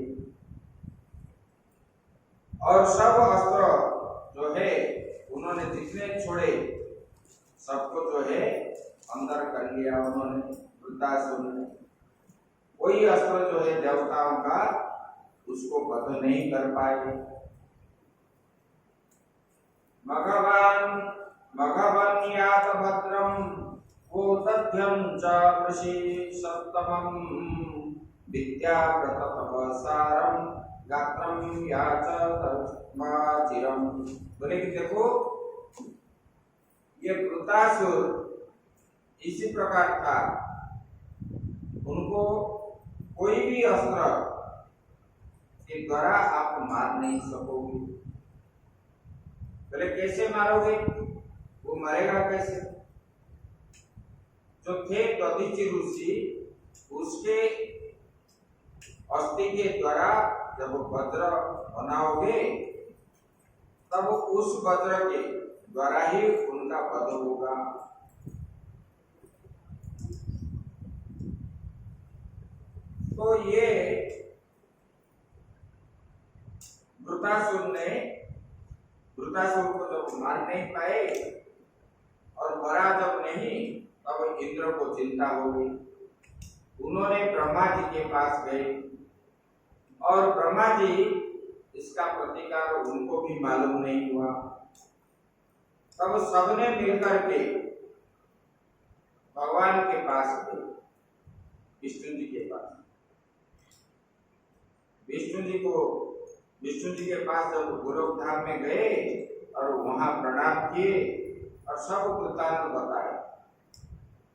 S1: और सब अस्त्र जो है उन्होंने जितने छोड़े सबको जो है अंदर कर लिया उन्होंने, वृत्तासुर ने। कोई अस्त्र जो है देवताओं का उसको वध नहीं कर पाए। भगवान यात भद्रम वो तथ्यम च वृषि सप्तमम विद्या प्रतपसारम गात्रम याच तस्माचिरम। बोले कि देखो, ये वृत्तासुर इसी प्रकार था, उनको कोई भी अस्त्र के द्वारा आप मार नहीं सकोगे। बोले कैसे मारोगे? वो मरेगा कैसे? जो थे दधीचि ऋषि, उसके अस्थि के द्वारा जब वज्र बनाओगे तब उस वज्र के द्वारा ही उनका वध होगा। तो ये वृत्तासुर को जब मार नहीं पाए और मरा जब नहीं, तब इंद्र को चिंता हो गई। उन्होंने ब्रह्मा जी के पास गए और ब्रह्मा जी, इसका प्रतिकार उनको भी मालूम नहीं हुआ। तब सबने मिलकर के भगवान के पास गए, विष्णु जी के पास। विष्णु जी के पास जब गोलोक धाम में गए और वहां प्रणाम किए और सब वृत्तांत बताए।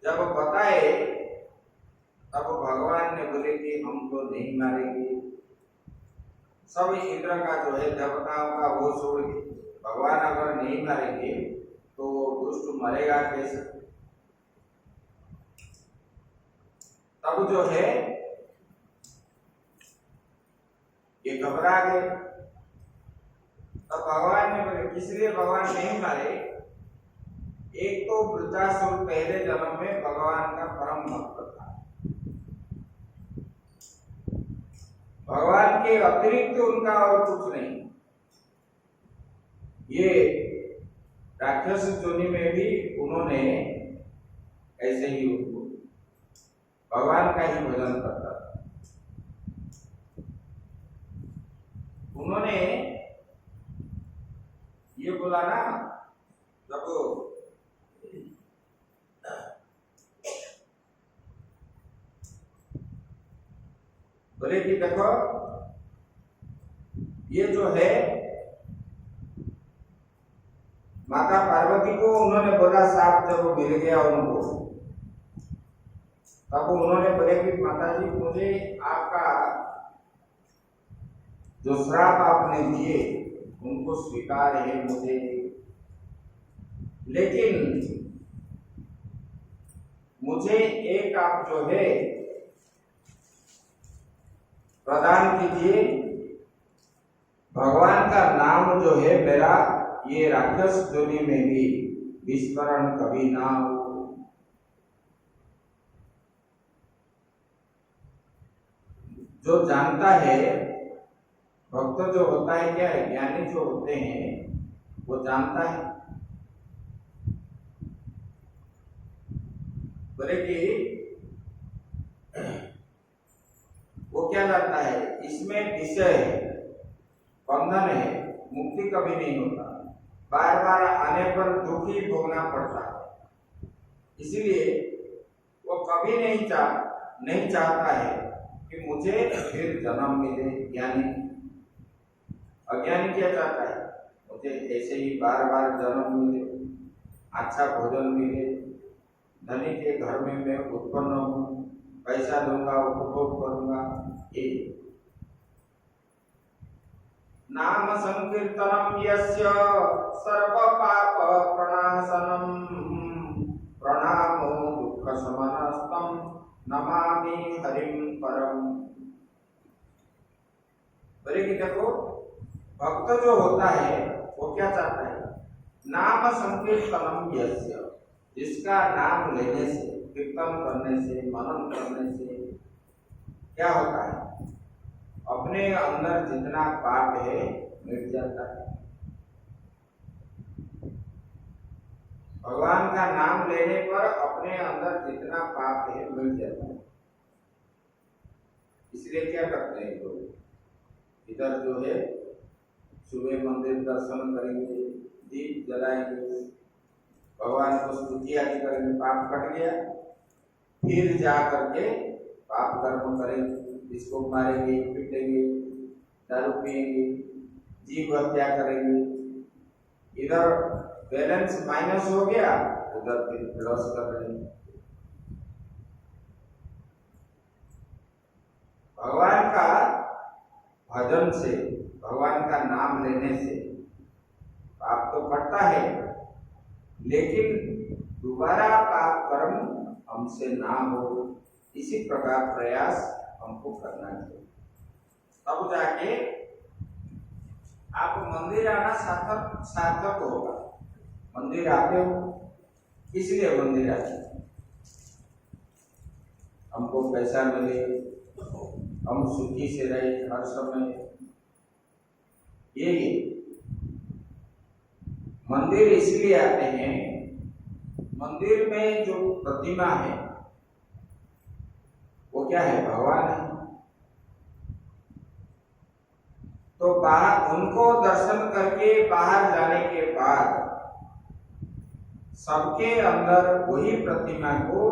S1: जब बताए तब भगवान ने बोले कि हम तो नहीं मारेंगे। सब इंद्र का जो है देवताओं का वो छोड़ के भगवान अगर नहीं मारेंगे तो दुष्ट मरेगा कैसे? तब जो है ये घबरा गए। तब भगवान ने बोले, किस लिए भगवान नहीं मारे? एक तो वृत्तासुर पहले जन्म में भगवान का परम भक्त था, भगवान के अतिरिक्त उनका और कुछ नहीं। ये राक्षस योनि में भी उन्होंने ऐसे ही उनको भगवान का ही भजन करता था। उन्होंने ये बोला ना, जब बोले कि देखो, ये जो है माता पार्वती को उन्होंने बोला, साप जब मिल गया उनको, तब उन्होंने बोले कि माता जी, मुझे आपका जो श्राप आपने दिए उनको स्वीकार है मुझे, लेकिन मुझे एक आप जो है कीजिए भगवान का नाम जो है मेरा ये राक्षस योनि में भी विस्मरण कभी ना हो। जो जानता है, भक्त जो होता है क्या है, ज्ञानी जो होते हैं वो जानता है। बोले कि वो क्या जानता है, इसमें विषय है, बंधन है, मुक्ति कभी नहीं होता, बार बार आने पर दुख ही भोगना पड़ता है। इसलिए वो कभी नहीं चाहता है कि मुझे फिर जन्म मिले। ज्ञानी, अज्ञानी क्या चाहता है, मुझे ऐसे ही बार बार जन्म मिले, अच्छा भोजन मिले, धनी के घर में मैं उत्पन्न हूँ, पैसा दूंगा, उपभोग करूंगा। ये नाम संकीर्तनम यस्य सर्व पाप प्रणाशनम प्रणामो दुख शमनस्तम नमामि हरिम परम। बोले कि देखो भक्त जो होता है वो क्या चाहता है, नाम संकीर्तनम यस्य, जिसका नाम लेने से, कीर्तन करने से, मनन करने से क्या होता है, अपने अंदर जितना पाप है मिट जाता है। भगवान का नाम लेने पर अपने अंदर जितना पाप है मिट जाता है। इसलिए क्या करते हैं लोग, इधर जो है सुबह मंदिर दर्शन करेंगे, दीप जलाएंगे, भगवान को स्तुति आदि करेंगे, पाप कट गया, फिर जा करके पाप कर्म करेंगे, इसको मारेंगे, पीटेंगे, दारू पिएंगे, जीव हत्या करेंगे। इधर बैलेंस माइनस हो गया, उधर फिर प्लस कर रहे हैं। भगवान का भजन से, भगवान का नाम लेने से पाप तो कटता है, लेकिन दोबारा पाप कर्म हमसे ना हो, इसी प्रकार प्रयास हमको करना चाहिए। तब जाके आप मंदिर आना सार्थक होगा। मंदिर आते हो, इसलिए मंदिर आते हो, हमको पैसा मिले, हम सुखी से रहे हर समय, ये मंदिर इसलिए आते हैं। मंदिर में जो प्रतिमा है वो क्या है, भगवान है। तो बाहर उनको दर्शन करके बाहर जाने के बाद सबके अंदर वही प्रतिमा को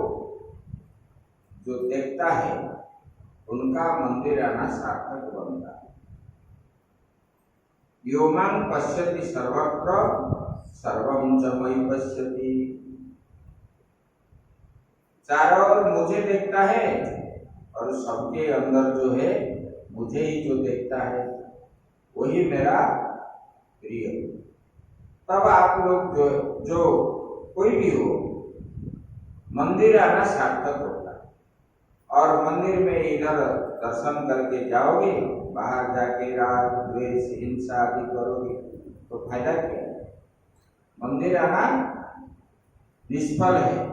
S1: जो देखता है, उनका मंदिर आना सार्थक बनता है। यो मां पश्यति सर्वत्र सर्वं च मयि पश्यति। चारों ओर मुझे देखता है और सबके अंदर जो है मुझे ही जो देखता है वही मेरा प्रिय। तब आप लोग जो कोई भी हो, मंदिर आना सार्थक होता है। और मंदिर में इधर दर्शन करके जाओगे, बाहर जाके राग द्वेष हिंसा आदि करोगे तो फायदा क्या है, मंदिर आना निष्फल है।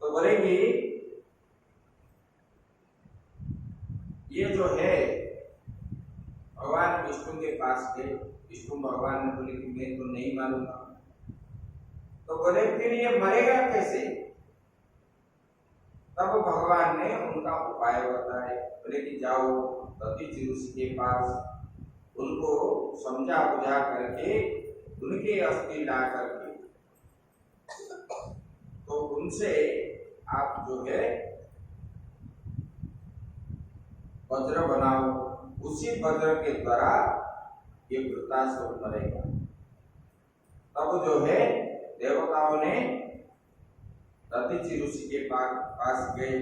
S1: तो बोले कि ये जो है भगवान विष्णु के पास गए, विष्णु भगवान ने बोले कि मैं तो नहीं मानूंगा। तो बोले फिर ये मरेगा कैसे? तब भगवान ने उनका उपाय बताया। बोले कि जाओ दधीचि ऋषि के पास, उनको समझा बुझा करके उनके अस्थि ला करके तो उनसे आप जो है वज्र बनाओ, उसी वज्र के द्वारा ये वृत्तासुर मरेगा। तब जो है देवताओं ने दधीचि ऋषि के पास गए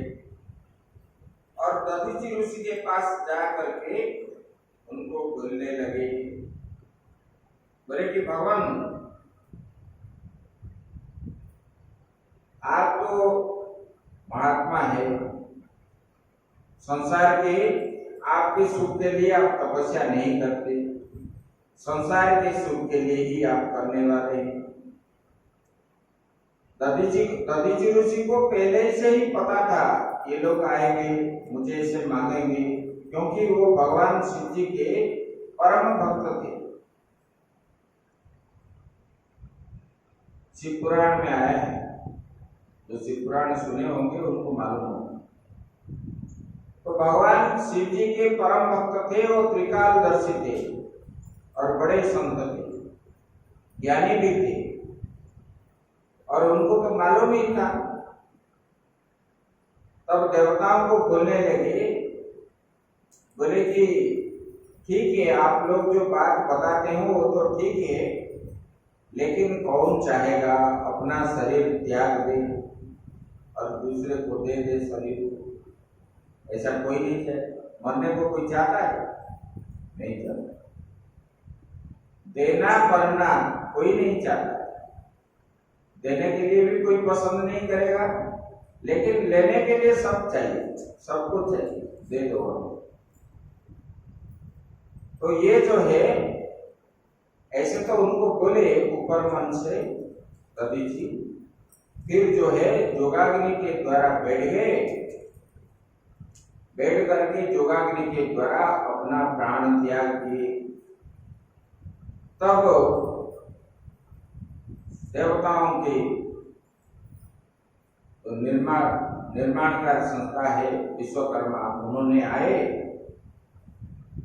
S1: और दधीचि ऋषि के पास जा करके उनको बोलने लगे, बोले कि भगवान तो महात्मा है, संसार के आपके सुख के लिए आप तपस्या नहीं करते, संसार के सुख के लिए ही आप करने वाले हैं। दधीची ऋषि को पहले से ही पता था ये लोग आएंगे, मुझे इसे मांगेंगे, क्योंकि वो भगवान शिव जी के परम भक्त थे। शिव पुराण में आया है, जो शिव पुराण सुने होंगे उनको मालूम होगा। तो भगवान शिव जी के परम भक्त थे, वो त्रिकालदर्शी थे और बड़े संत थे, ज्ञानी भी थे, और उनको तो मालूम ही था। तब देवताओं को बोलने लगे, बोले कि ठीक है, आप लोग जो बात बताते हो वो तो ठीक है, लेकिन कौन चाहेगा अपना शरीर त्याग दे और दूसरे को दे दे शरीर को? ऐसा कोई नहीं चाहता। मरने को कोई चाहता है? नहीं चाहता। देना पड़ना कोई नहीं चाहता। देने के लिए भी कोई पसंद नहीं करेगा, लेकिन लेने के लिए सब चाहिए, सबको चाहिए, दे दो। तो ये जो है, ऐसे तो उनको बोले ऊपर मन से दधीची, फिर जो है योगाग्नि के द्वारा बैठ गए, बैठ करके योगाग्नि के द्वारा अपना प्राण त्याग किए। तब देवताओं के तो निर्माणकार संस्था है विश्वकर्मा, उन्होंने आए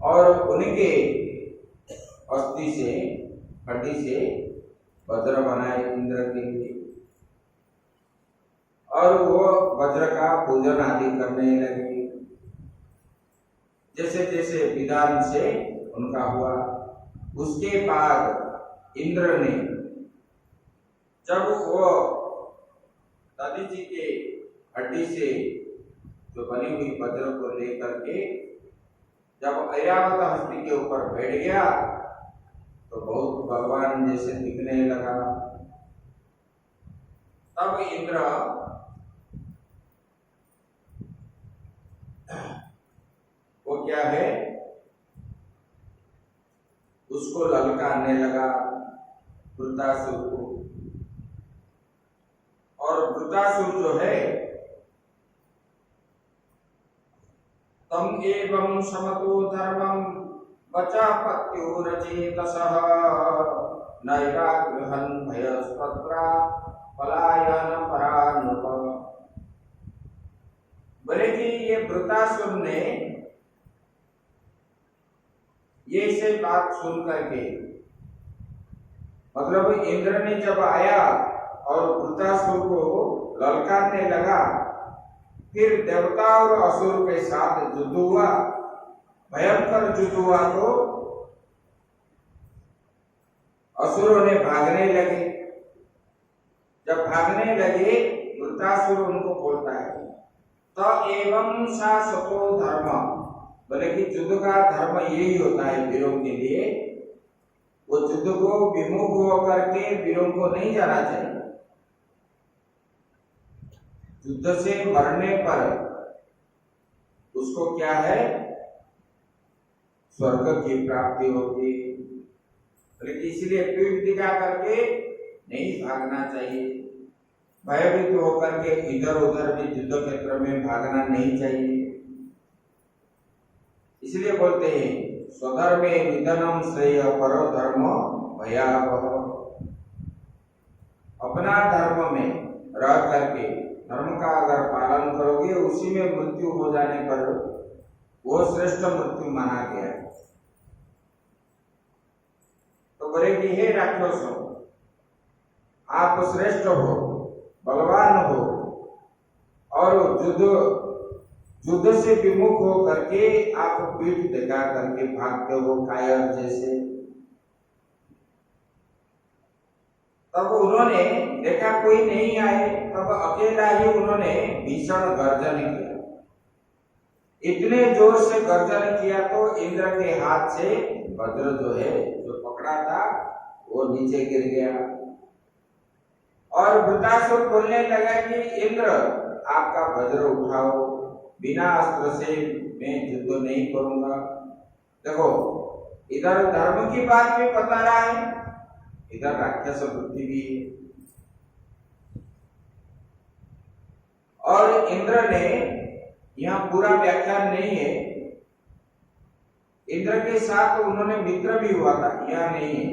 S1: और उनके अस्थि से, हड्डी से वज्र बनाए इंद्र के लिए, और वो वज्र का पूजन आदि करने लगे। जैसे जैसे विधान से उनका हुआ। उसके बाद इंद्र ने, जब वो दधीची के हड्डी से जो बनी हुई वज्र को लेकर के जब ऐरावत हस्ती के ऊपर बैठ गया, तो बहुत भगवान जैसे दिखने लगा। तब इंद्र वो क्या है, उसको ललकारने लगा, वृतासुर को। और वृतासुर जो है, तम एवं समतो धर्मं वचापत्युरचेतसः नैरागृहन् भयस्पत्रा पलायन परानुप। बोले कि ये वृतासुर ने ये से बात सुन करके, मतलब इंद्र ने जब आया और वृतासुर को ललकारने लगा, फिर देवता और असुर के साथ युद्ध हुआ, भयंकर युद्ध हुआ। तो असुरों ने भागने लगे। जब भागने लगे, वृतासुर उनको बोलता है, तो एवं शासको धर्म, बोले कि युद्ध का धर्म यही होता है वीरों के लिए। वो युद्ध को विमुख होकर के वीरों को नहीं जाना चाहिए। युद्ध से मरने पर उसको क्या है, स्वर्ग की प्राप्ति होती। लेकिन इसलिए पीठ दिखा करके नहीं भागना चाहिए, भयभीत होकर के इधर उधर भी युद्ध क्षेत्र में भागना नहीं चाहिए। इसलिए बोलते हैं, स्वधर्मे निधनम श्रेय परो धर्म भयावह। अपना धर्म में रह करके धर्म का अगर पालन करोगे, उसी में मृत्यु हो जाने पर वो श्रेष्ठ मृत्यु माना गया है। तो बोले कि हे राक्षसों, आप श्रेष्ठ हो, बलवान हो, और युद्ध से विमुख हो करके आप पीठ दिखा करके भागते हो कायर जैसे। तब उन्होंने देखा कोई नहीं आए, तब अकेला ही उन्होंने भीषण गर्जन किया। इतने जोर से गर्जन किया तो इंद्र के हाथ से वज्र जो है, जो पकड़ा था, वो नीचे गिर गया। और वृतासुर बोलने लगा कि इंद्र आपका वज्र उठाओ, बिना अस्त्र से मैं युद्ध नहीं करूंगा। देखो इधर धर्म की बात भी बता रहा है, इधर राक्षस बुद्धि भी है। और इंद्र ने, यहाँ पूरा व्याख्यान नहीं है, इंद्र के साथ उन्होंने मित्र भी हुआ था, यह नहीं है,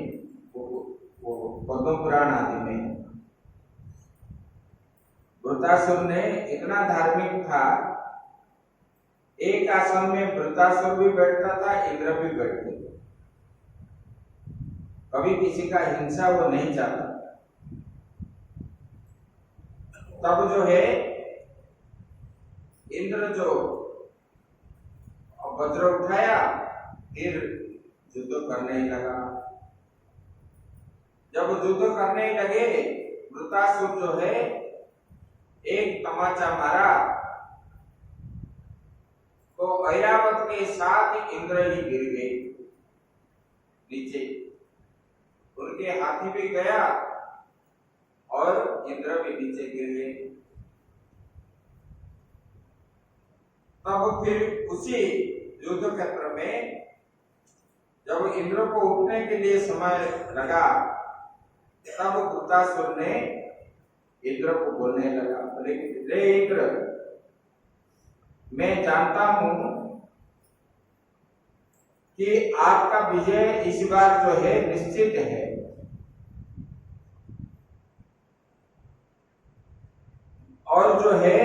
S1: वो पद्म पुराण आदि में। वृतासुर ने इतना धार्मिक था, एक आश्रम में वृतासुर भी बैठता था, इंद्र भी बैठते थे, कभी किसी का हिंसा वो नहीं चाहता। तब जो है इंद्र जो वज्र उठाया, फिर युद्ध करने लगा। जब युद्ध करने लगे, वृतासुर जो है एक तमाचा मारा तो ऐरावत के साथ इंद्र ही गिर गए नीचे, उनके हाथी भी गया और इंद्र भी नीचे गिर गए। तब फिर उसी युद्ध क्षेत्र में जब इंद्र को उठने के लिए समय लगा, तब वृतासुर ने इंद्र को बोलने लगा, बोले रे इंद्र, मैं जानता हूं कि आपका विजय इस बार जो है निश्चित है, और जो है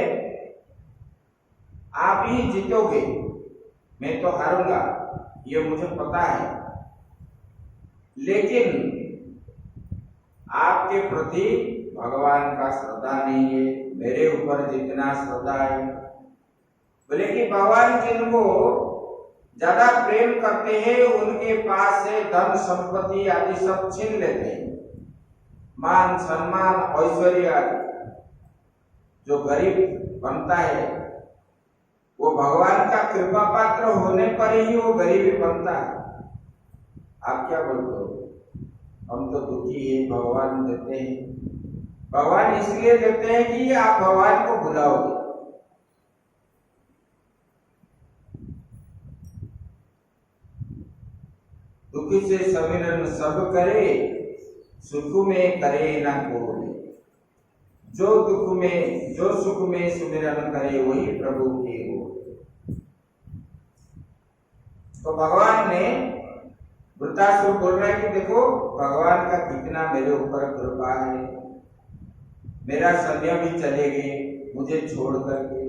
S1: आप ही जीतोगे, मैं तो हारूंगा, ये मुझे पता है। लेकिन आपके प्रति भगवान का श्रद्धा नहीं है, मेरे ऊपर जितना श्रद्धा है। बोले कि भगवान जिनको ज्यादा प्रेम करते हैं उनके पास से धन संपत्ति आदि सब छीन लेते हैं, मान सम्मान ऐश्वर्य आदि। जो गरीब बनता है वो भगवान का कृपा पात्र होने पर ही वो गरीबी बनता है। आप क्या बोलते हो? हम तो दुखी है, भगवान देते हैं। भगवान इसलिए देते हैं कि आप भगवान को भुलाओगे। दुखी से समिरन सब करे, सुख में करे ना कोई। जो दुख में जो सुख में सुमिरन करे वही प्रभु के हो। तो भगवान ने, वृतासुर बोल रहा है कि देखो भगवान का कितना मेरे ऊपर कृपा है, मेरा सैन्य भी चले गए मुझे छोड़ करके,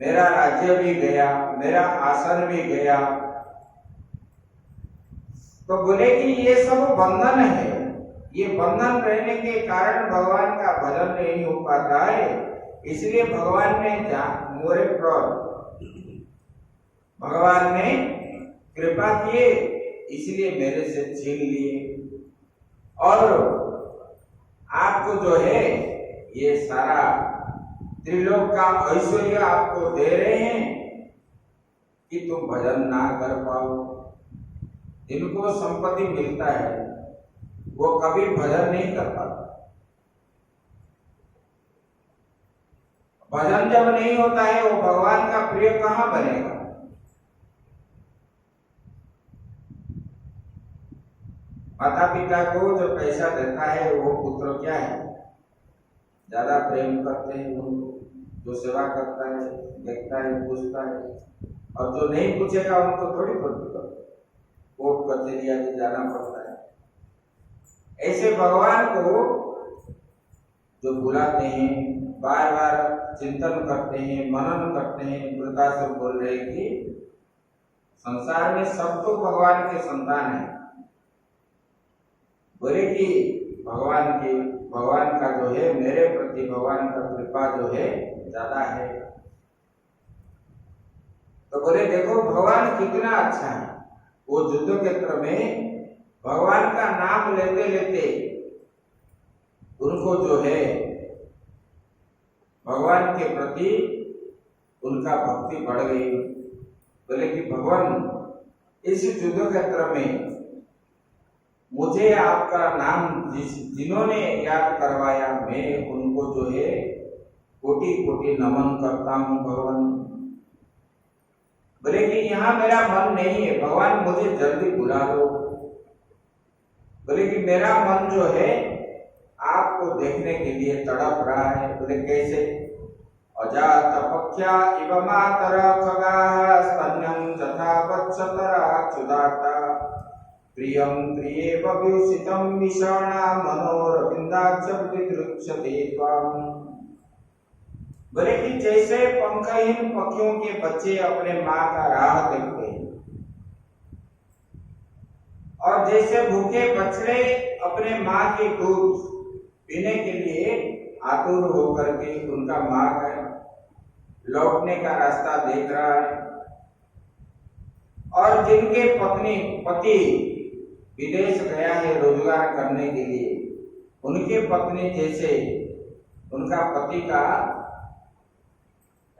S1: मेरा राज्य भी गया, मेरा आसन भी गया। तो बोले कि ये सब बंधन है, ये बंधन रहने के कारण भगवान का भजन नहीं हो पाता है, इसलिए भगवान ने मोरे पर भगवान ने कृपा किए, इसलिए मेरे से छीन लिए। और आपको जो है ये सारा त्रिलोक का ऐश्वर्य आपको दे रहे हैं कि तुम भजन ना कर पाओ। जिनको संपत्ति मिलता है वो कभी भजन नहीं कर पाता। भजन जब नहीं होता है वो भगवान का प्रिय कहां बनेगा? माता पिता को जो पैसा देता है वो पुत्र क्या है, ज्यादा प्रेम करते हैं उनको। जो सेवा करता है, देखता है, पूछता है, और जो नहीं पूछेगा उनको थोड़ी कोर्ट कचहरी आदि जाना पड़ता है। ऐसे भगवान को जो बुलाते हैं, बार बार चिंतन करते हैं, मनन करते हैं। वृतासुर बोल रहे कि संसार में सब तो भगवान के संतान है, बोले कि भगवान का जो है मेरे प्रति भगवान का कृपा जो है ज्यादा है। तो बोले देखो भगवान कितना अच्छा है। वो युद्ध क्षेत्र में भगवान का नाम लेते लेते उनको जो है भगवान के प्रति उनका भक्ति बढ़ गई। बोले कि भगवान इस युद्ध क्षेत्र में मुझे आपका नाम जिन्होंने याद करवाया, मैं उनको जो है कोटि कोटि नमन करता हूँ भगवान। बोले कि यहाँ मेरा मन नहीं है भगवान, मुझे जल्दी बुला लो। बोले कि मेरा मन जो है आपको देखने के लिए तड़प रहा है। बोले कैसे? अजात पक्ष्या इव मातर खगाः स्तन्यं तथा वत्सतरा क्षुधार्ता प्रियं प्रियेव व्युषितं विषाणा मनोरविन्दाक्ष प्रतिदृक्षते त्वाम्। बोले कि जैसे पंखहीन पक्षियों के बच्चे अपने माँ का राह देखते हैं, और जैसे भूखे बछड़े अपने माँ के दूध पीने के लिए आतुर होकर के उनका मार्ग है, लौटने का रास्ता देख रहा है, और जिनके पति विदेश गया है रोजगार करने के लिए, उनके पत्नी जैसे उनका पति का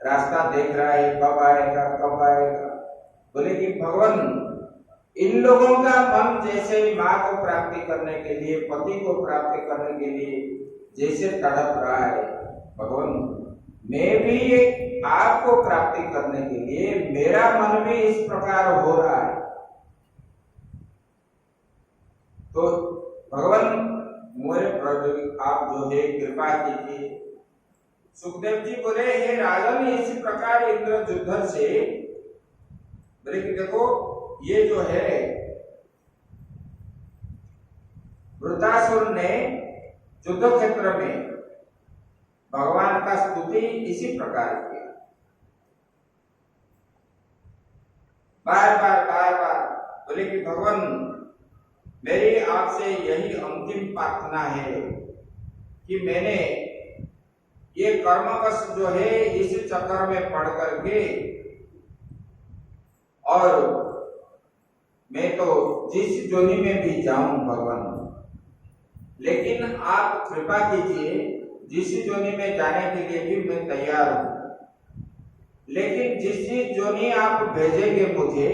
S1: रास्ता देख रहा है, कब आएगा कब आएगा। बोले कि भगवान इन लोगों का मन जैसे माँ को प्राप्ति करने के लिए, पति को प्राप्ति करने के लिए जैसे तड़प रहा है, भगवान मैं भी आपको प्राप्ति करने के लिए मेरा मन भी इस प्रकार हो रहा है। तो भगवान मोरे प्रभु आप जो है कृपा कीजिए। सुखदेव जी बोले हे राजन, इसी प्रकार इंद्रजुम्न से बोले कि देखो ये जो है वृत्रासुर ने युद्ध क्षेत्र में भगवान का स्तुति इसी प्रकार किया, बार बार बोले कि भगवान मेरी आपसे यही अंतिम प्रार्थना है कि मैंने ये कर्मवश जो है इस चक्कर में पड़ करके, और मैं तो जिस जोनि में भी जाऊं भगवान, लेकिन आप कृपा कीजिए, जिस जोनि में जाने के लिए भी मैं तैयार हूं, लेकिन जिस जोनि आप भेजेंगे मुझे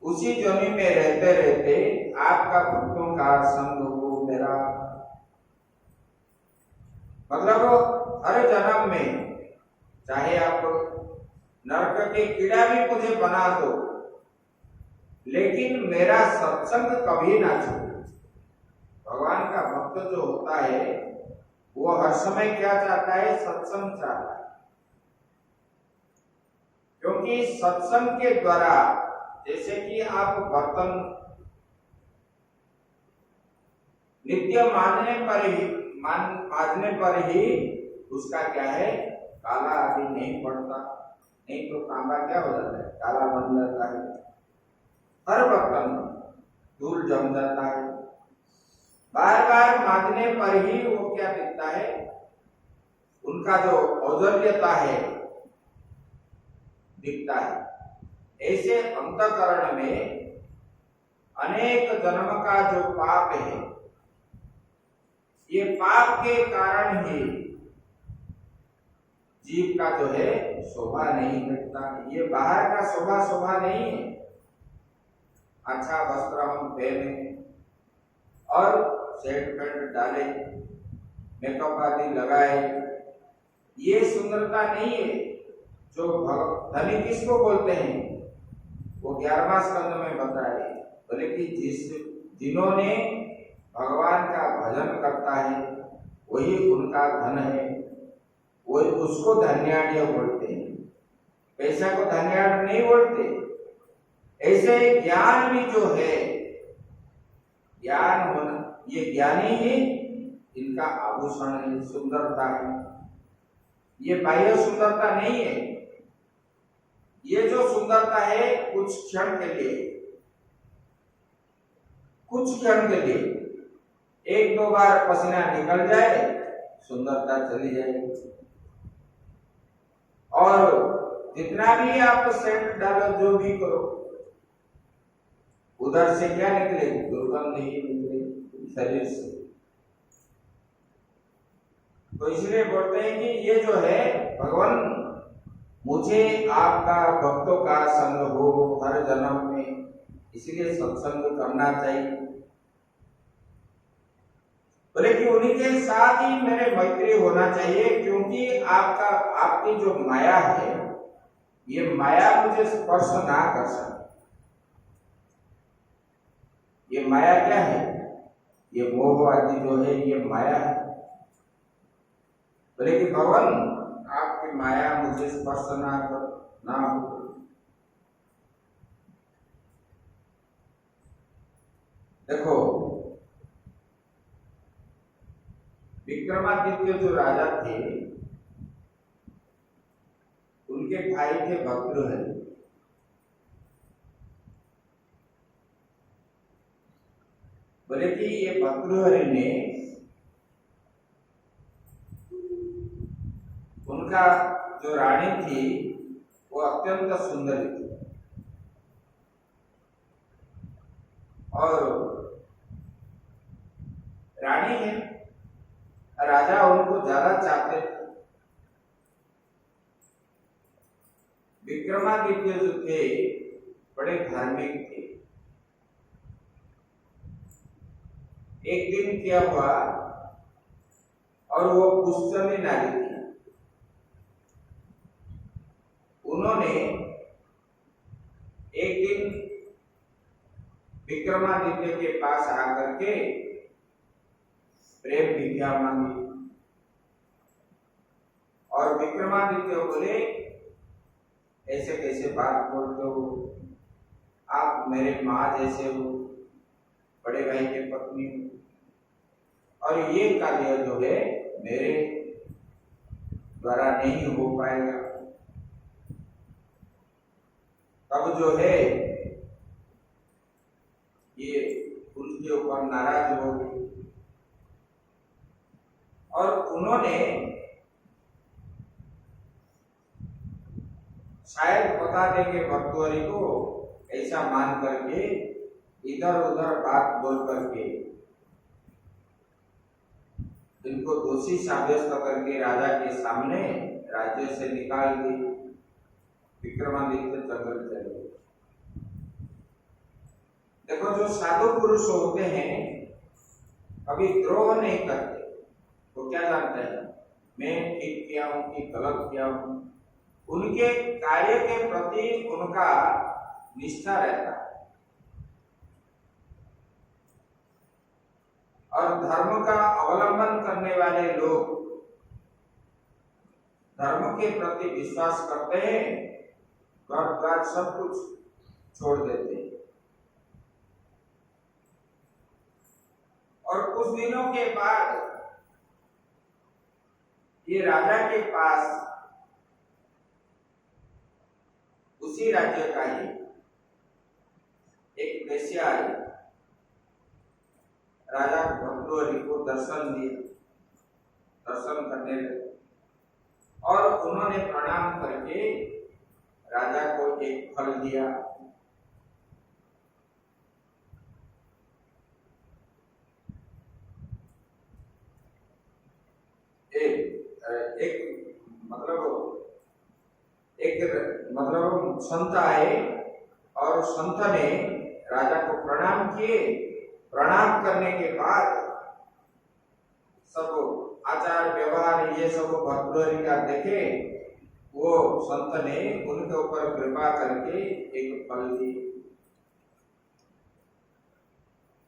S1: उसी जोनि में रहते रहते आपका भक्तों का संग हो मेरा। मतलब हर जन्म में चाहे आप नरक के कीड़ा भी मुझे बना दो, लेकिन मेरा सत्संग कभी ना छोड़ो। भगवान का भक्त जो होता है वो हर समय क्या चाहता है? सत्संग चाहता है, क्योंकि सत्संग के द्वारा जैसे कि आप बर्तन नित्य मांजने पर ही उसका क्या है? काला आदि नहीं पड़ता, नहीं तो तांबा क्या हो जाता है? काला बन जाता है। हर बर्तन धूल जम जाता है, बार बार मांजने पर ही वो क्या दिखता है? उनका जो औजल्यता है दिखता है। ऐसे अंतःकरण में अनेक जन्म का जो पाप है, ये पाप के कारण ही जीव का जो है शोभा नहीं मिटता। ये बाहर का शोभा नहीं है, अच्छा वस्त्र हम पहने और सेट पेंट डाले, मेकअप आदि लगाए, ये सुंदरता नहीं है। जो धनी किसको बोलते हैं? वो 11वां स्कंद में बताए, बोले कि जिन्होंने भगवान का भजन करता है वही उनका धन है, वो उसको धन्याढ़ बोलते हैं, पैसा को धन्याढ़ नहीं बोलते। ऐसे ज्ञान भी जो है, ज्ञान होना, ये ज्ञानी ही इनका आभूषण है, सुंदरता है। ये बाह्य सुंदरता नहीं है। ये जो सुंदरता है कुछ क्षण के लिए, एक दो बार पसीना निकल जाए सुंदरता चली जाएगी, और जितना भी आप सेंट डालो, जो भी करो, उधर से क्या निकलेगी? दुर्गंध ही निकलेगी शरीर से। तो इसलिए बोलते हैं कि ये जो है भगवान, मुझे आपका भक्तों का संग हो हर जन्म में, इसलिए सत्संग करना चाहिए। बोले कि उन्हीं के साथ ही मेरे मैत्री होना चाहिए, क्योंकि आपकी जो माया है, ये माया मुझे स्पर्श ना कर सके। ये माया क्या है? ये मोह आदि जो है, ये माया है। बोले कि भगवान, आपकी माया मुझे स्पर्श ना हो। देखो, विक्रमादित्य जो राजा थे, उनके भाई थे भर्तृहरि। बोले कि ये भर्तृहरि ने उनका जो रानी थी वो अत्यंत सुंदरी थी, और रानी है, राजा उनको ज्यादा चाहते थे। विक्रमादित्य जो थे बड़े धार्मिक थे। एक दिन क्या हुआ, और वो पुष्करनी नारी थी, उन्होंने एक दिन विक्रमादित्य के पास आकर के प्रेम भिक्षा मांगी, और विक्रमादित्य बोले, ऐसे कैसे बात बोलते हो, आप मेरे माँ जैसे हो, बड़े भाई के पत्नी हो, और ये कार्य जो है मेरे द्वारा नहीं हो पाएगा। तब जो है ये उनके ऊपर नाराज हो गई, और उन्होंने शायद बता देंगे भर्तृहरि को, ऐसा मान करके इधर उधर बात बोल करके इनको दोषी साब्यस्त करके राजा के सामने राज्य से निकाल दी। विक्रमादित्य जंगल चले गए। देखो, जो साधु पुरुष होते हैं कभी द्रोह नहीं करते। वो क्या जानते हैं, मैं ठीक किया हूं कि गलत किया हूं। उनके कार्य के प्रति उनका निष्ठा रहता है, और धर्म का अवलंबन करने वाले लोग धर्म के प्रति विश्वास करते हैं, घर द्वार सब कुछ छोड़ देते हैं। और कुछ दिनों के बाद ये राजा के पास उसी राज्य का ही एक वेश्या आई, राजा भर्तृहरि को दर्शन दिए, दर्शन करने लगे, और उन्होंने प्रणाम करके राजा को एक फल दिया। एक संत आए, और संत ने राजा को प्रणाम किए। प्रणाम करने के बाद सब आचार व्यवहार ये सब भर्तृहरि का देखे, वो संत ने उनके ऊपर कृपा करके एक फल दी।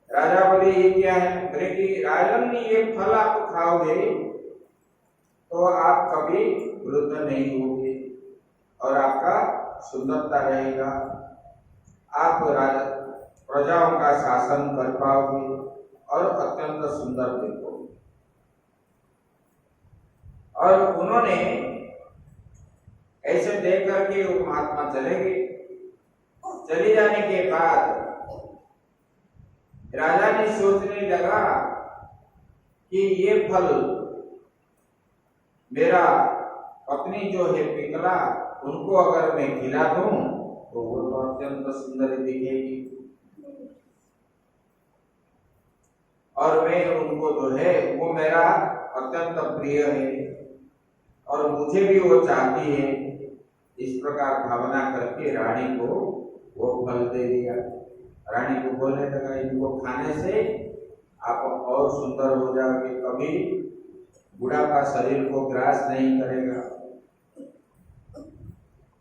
S1: राजा बोले, ये क्या है? बोले कि राजन, ये फल आप खाओगे तो आप कभी वृद्ध नहीं होगे, और आपका सुंदरता रहेगा, आप प्रजाओं का शासन कर पाओगे, और अत्यंत सुंदर दिखोगे। और उन्होंने ऐसे देख करके वो महात्मा चले गए। चले जाने के बाद राजा ने सोचने लगा कि ये फल मेरा पत्नी जो है पिंगला, उनको अगर मैं खिला दूं तो वो तो अत्यंत सुंदर दिखेगी, और मैं उनको जो है वो मेरा अत्यंत प्रिय है, और मुझे भी वो चाहती है। इस प्रकार भावना करके रानी को वो फल दे दिया। रानी को बोलने लगा, इनको खाने से आप और सुंदर हो जाओगे, कभी बुढ़ापा शरीर को ग्रास नहीं करेगा।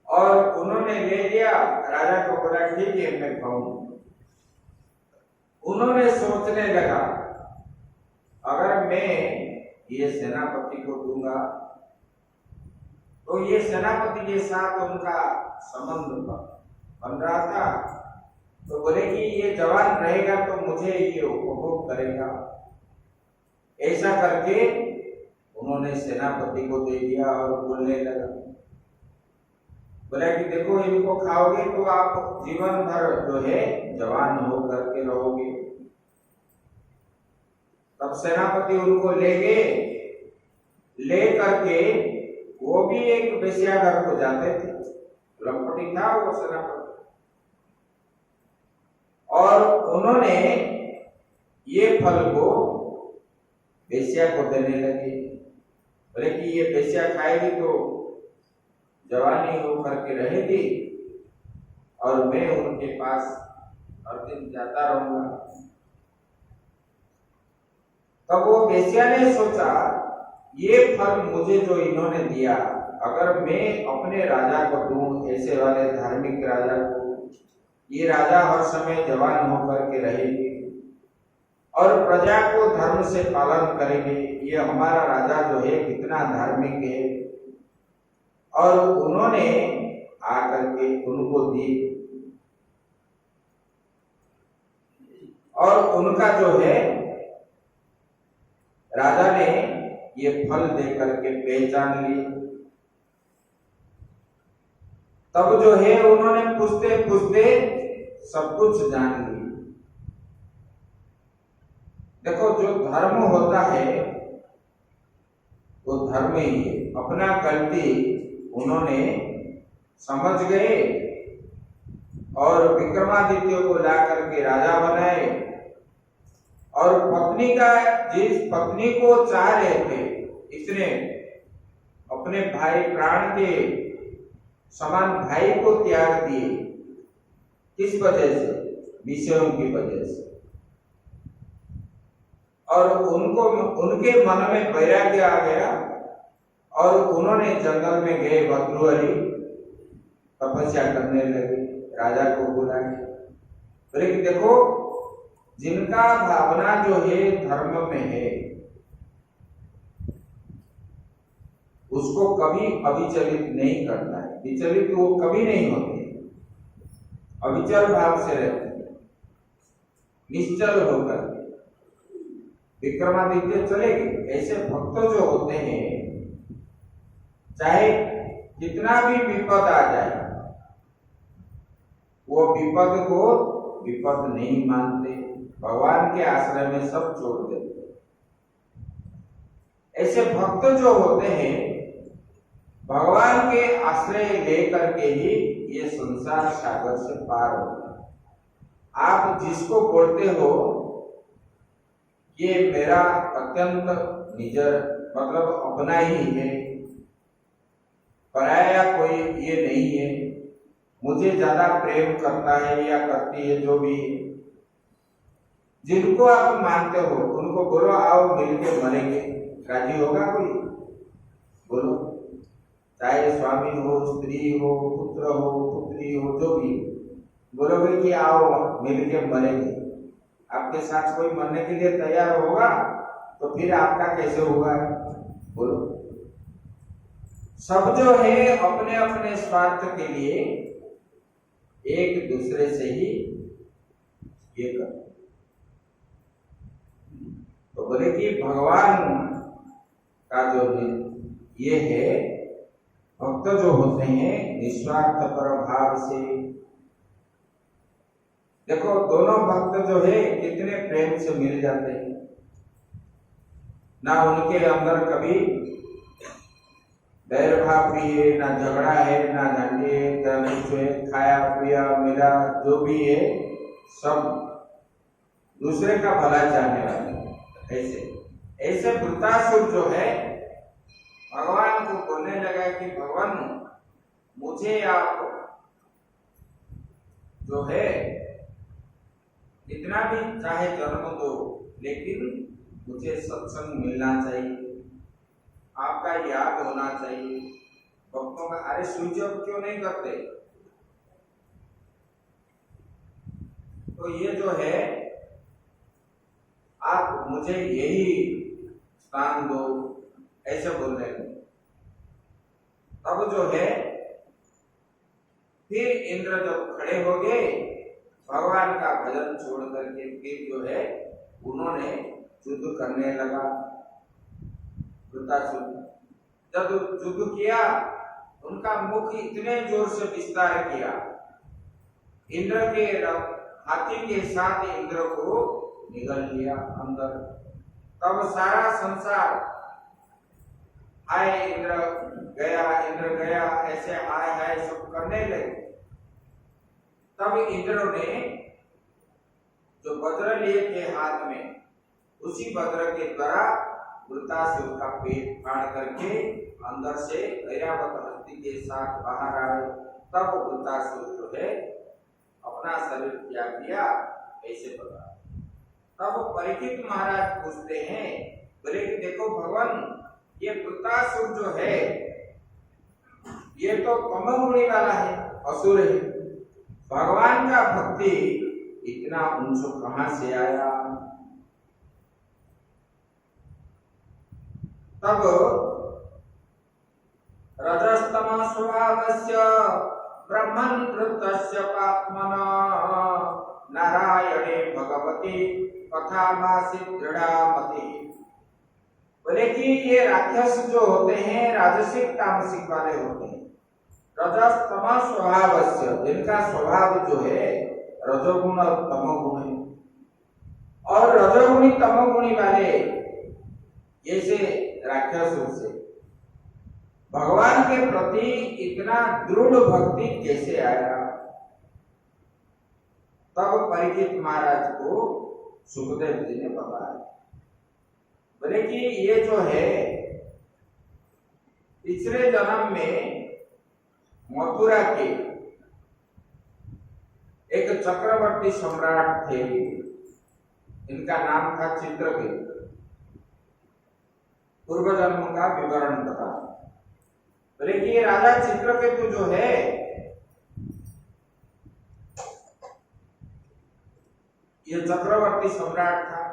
S1: और उन्होंने ले लिया, राजा को बोला ठीक है मैं खाऊं। उन्होंने सोचने लगा अगर मैं ये सेनापति को दूंगा तो ये सेनापति के साथ उनका संबंध बन रहा था, तो बोले कि ये जवान रहेगा तो मुझे ये उपभोग करेगा। ऐसा करके उन्होंने सेनापति को दे दिया और बोलने लगा, बोला कि देखो इनको खाओगे तो आप जीवन भर जो है जवान हो करके रहोगे। तब सेनापति उनको ले गए, ले करके वो भी एक वेश्याघर को जाते थे, लंपटी था वो सेनापति, और उन्होंने ये फल को वेश्या को देने लगे। बोले कि ये वेश्या खाएगी तो जवानी होकर के रहेगी और मैं उनके पास हर दिन जाता रहूंगा। तब वो वेश्या ने सोचा ये फल मुझे जो इन्होंने दिया, अगर मैं अपने राजा को दूं, ऐसे वाले धार्मिक राजा को, ये राजा हर समय जवान होकर के रहेगी और प्रजा को धर्म से पालन करेंगे। ये हमारा राजा जो है कितना धार्मिक है। और उन्होंने आकर के उनको दी और उनका जो है राजा ने ये फल देकर के पहचान ली। तब जो है उन्होंने पूछते पूछते सब कुछ जान ली। देखो जो धर्म होता है वो धर्म ही है। अपना गलती उन्होंने समझ गए और विक्रमादित्य को ला करके राजा बनाए और पत्नी का, जिस पत्नी को चाह रहे थे, इसने अपने भाई प्राण के समान भाई को त्याग दिए। किस वजह से? विषयों की वजह से। और उनको, उनके मन में वैराग्य आ गया और उन्होंने जंगल में गए, भद्रुहरि तपस्या करने लगे, राजा को बुलाए। बोले कि देखो जिनका भावना जो है धर्म में है उसको कभी अविचलित नहीं करता है, विचलित वो कभी नहीं होते, अविचल भाव से रहते, निश्चल होकर। विक्रमादित्य चले गए। ऐसे भक्त जो होते हैं चाहे कितना भी विपद आ जाए वो विपद को विपद नहीं मानते, भगवान के आश्रय में सब छोड़ देते। ऐसे भक्त जो होते हैं भगवान के आश्रय लेकर के ही ये संसार सागर से पार होता है। आप जिसको बोलते हो ये मेरा अत्यंत निजर, मतलब अपना ही है, पराया कोई ये नहीं है, मुझे ज्यादा प्रेम करता है या करती है, जो भी है, जिनको आप मानते हो उनको बोलो आओ मिलके मरेंगे, राजी होगा कोई? बोलो, चाहे स्वामी हो, स्त्री हो, पुत्र हो, पुत्री हो, जो भी, बोलोगे कि आओ मिलके मरेंगे, आपके साथ कोई मरने के लिए तैयार होगा तो फिर आपका कैसे होगा? बोलो। सब जो है अपने अपने स्वार्थ के लिए एक दूसरे से ही ये कर। तो बोले कि भगवान का जो ये है, भक्त जो होते हैं निस्वार्थ पर भाव से। देखो दोनों भक्त जो है कितने प्रेम से मिल जाते हैं, ना उनके अंदर कभी बैर भाव भी है, ना झगड़ा है, ना झंडे है, ना कुछ है, खाया पिया मिला जो भी है सब दूसरे का भला चाहने वाले। ऐसे वृत्तासुर जो है भगवान को बोलने लगा कि भगवान मुझे आप जो है इतना भी चाहे जन्म दो, लेकिन मुझे सत्संग मिलना चाहिए, आपका याद होना चाहिए। भक्तों का अरे स्विच ऑफ क्यों नहीं करते? तो ये जो है आप मुझे यही स्थान दो, ऐसे बोल रहे हैं। तब जो है फिर इंद्र जब खड़े हो गए, भगवान का भजन छोड़ करके फिर जो है उन्होंने युद्ध करने लगा। जब युद्ध किया, उनका मुख इतने जोर से विस्तार किया, इंद्र के हाथी के साथ इंद्र को निगल लिया अंदर। तब सारा संसार हाय इंद्र गया ऐसे हाय हाय सब करने लगे। तब इंद्र ने जो वज्र लिए थे हाथ में, उसी वज्र के द्वारा वृत्तासुर का पेट फाड़ करके अंदर से ऐरावत हस्ती के साथ बाहर आए। तब वृत्तासुर जो है अपना शरीर त्याग दिया, ऐसे बता। तब परीक्षित महाराज पूछते हैं, बोले कि देखो भगवान, ये वृत्तासुर जो है ये तो कम गुणी वाला है, असुर है। भगवान का भक्ति इतना उनसे कहां से आया? तब रजस्तम स्वभावस्य ब्रह्मन् वृत्तस्य पाप्मना नारायणे भगवती कथामासि दृढ़ामति। बोले कि ये राक्षस जो होते हैं राजसिक तामसिक वाले होते हैं। रजस्तम स्वभावस्य, जिनका स्वभाव जो है रजोगुण और तमोगुण है, और रजोगुणी तमोगुणी वाले जैसे राक्षसों से भगवान के प्रति इतना दृढ़ भक्ति कैसे आया? तब परीक्षित महाराज को सुखदेव जी ने बताया, बोले कि ये जो है पिछले जन्म में मथुरा के एक चक्रवर्ती सम्राट थे, इनका नाम था चित्रकेतु। पूर्व जन्म का विवरण बता। बोले कि ये राजा चित्रकेतु जो है ये चक्रवर्ती सम्राट था,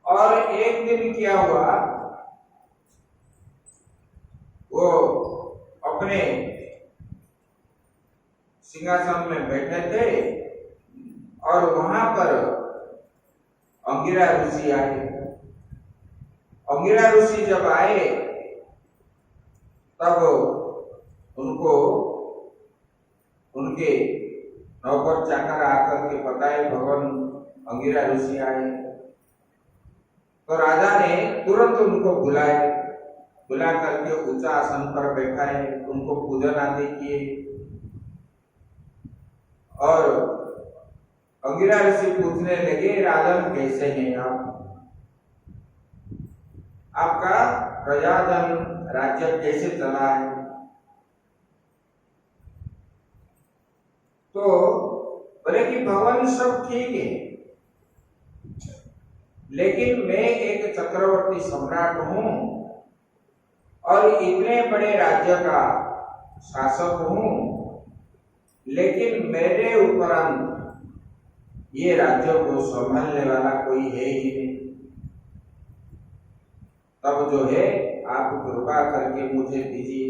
S1: और एक दिन क्या हुआ, वो अपने सिंहासन में बैठे थे और वहां पर अंगिरा ऋषि आए। अंगिरा ऋषि जब आए तब उनको उनके नौकर चाकर आकर के बताए भगवान अंगिरा ऋषि आए। तो राजा ने तुरंत उनको बुला करके ऊंचा आसन पर बैठाए, उनको पूजन आदि किए। और अंगिरा ऋषि पूछने लगे, राजन कैसे हैं आप? आपका प्रजाजन राज्य कैसे चला है? तो बोले कि भगवान सब ठीक है, लेकिन मैं एक चक्रवर्ती सम्राट हूं और इतने बड़े राज्य का शासक हूं, लेकिन मेरे उपरांत ये राज्य को संभालने वाला कोई है ही नहीं। तब जो है आप कृपा करके मुझे दीजिए।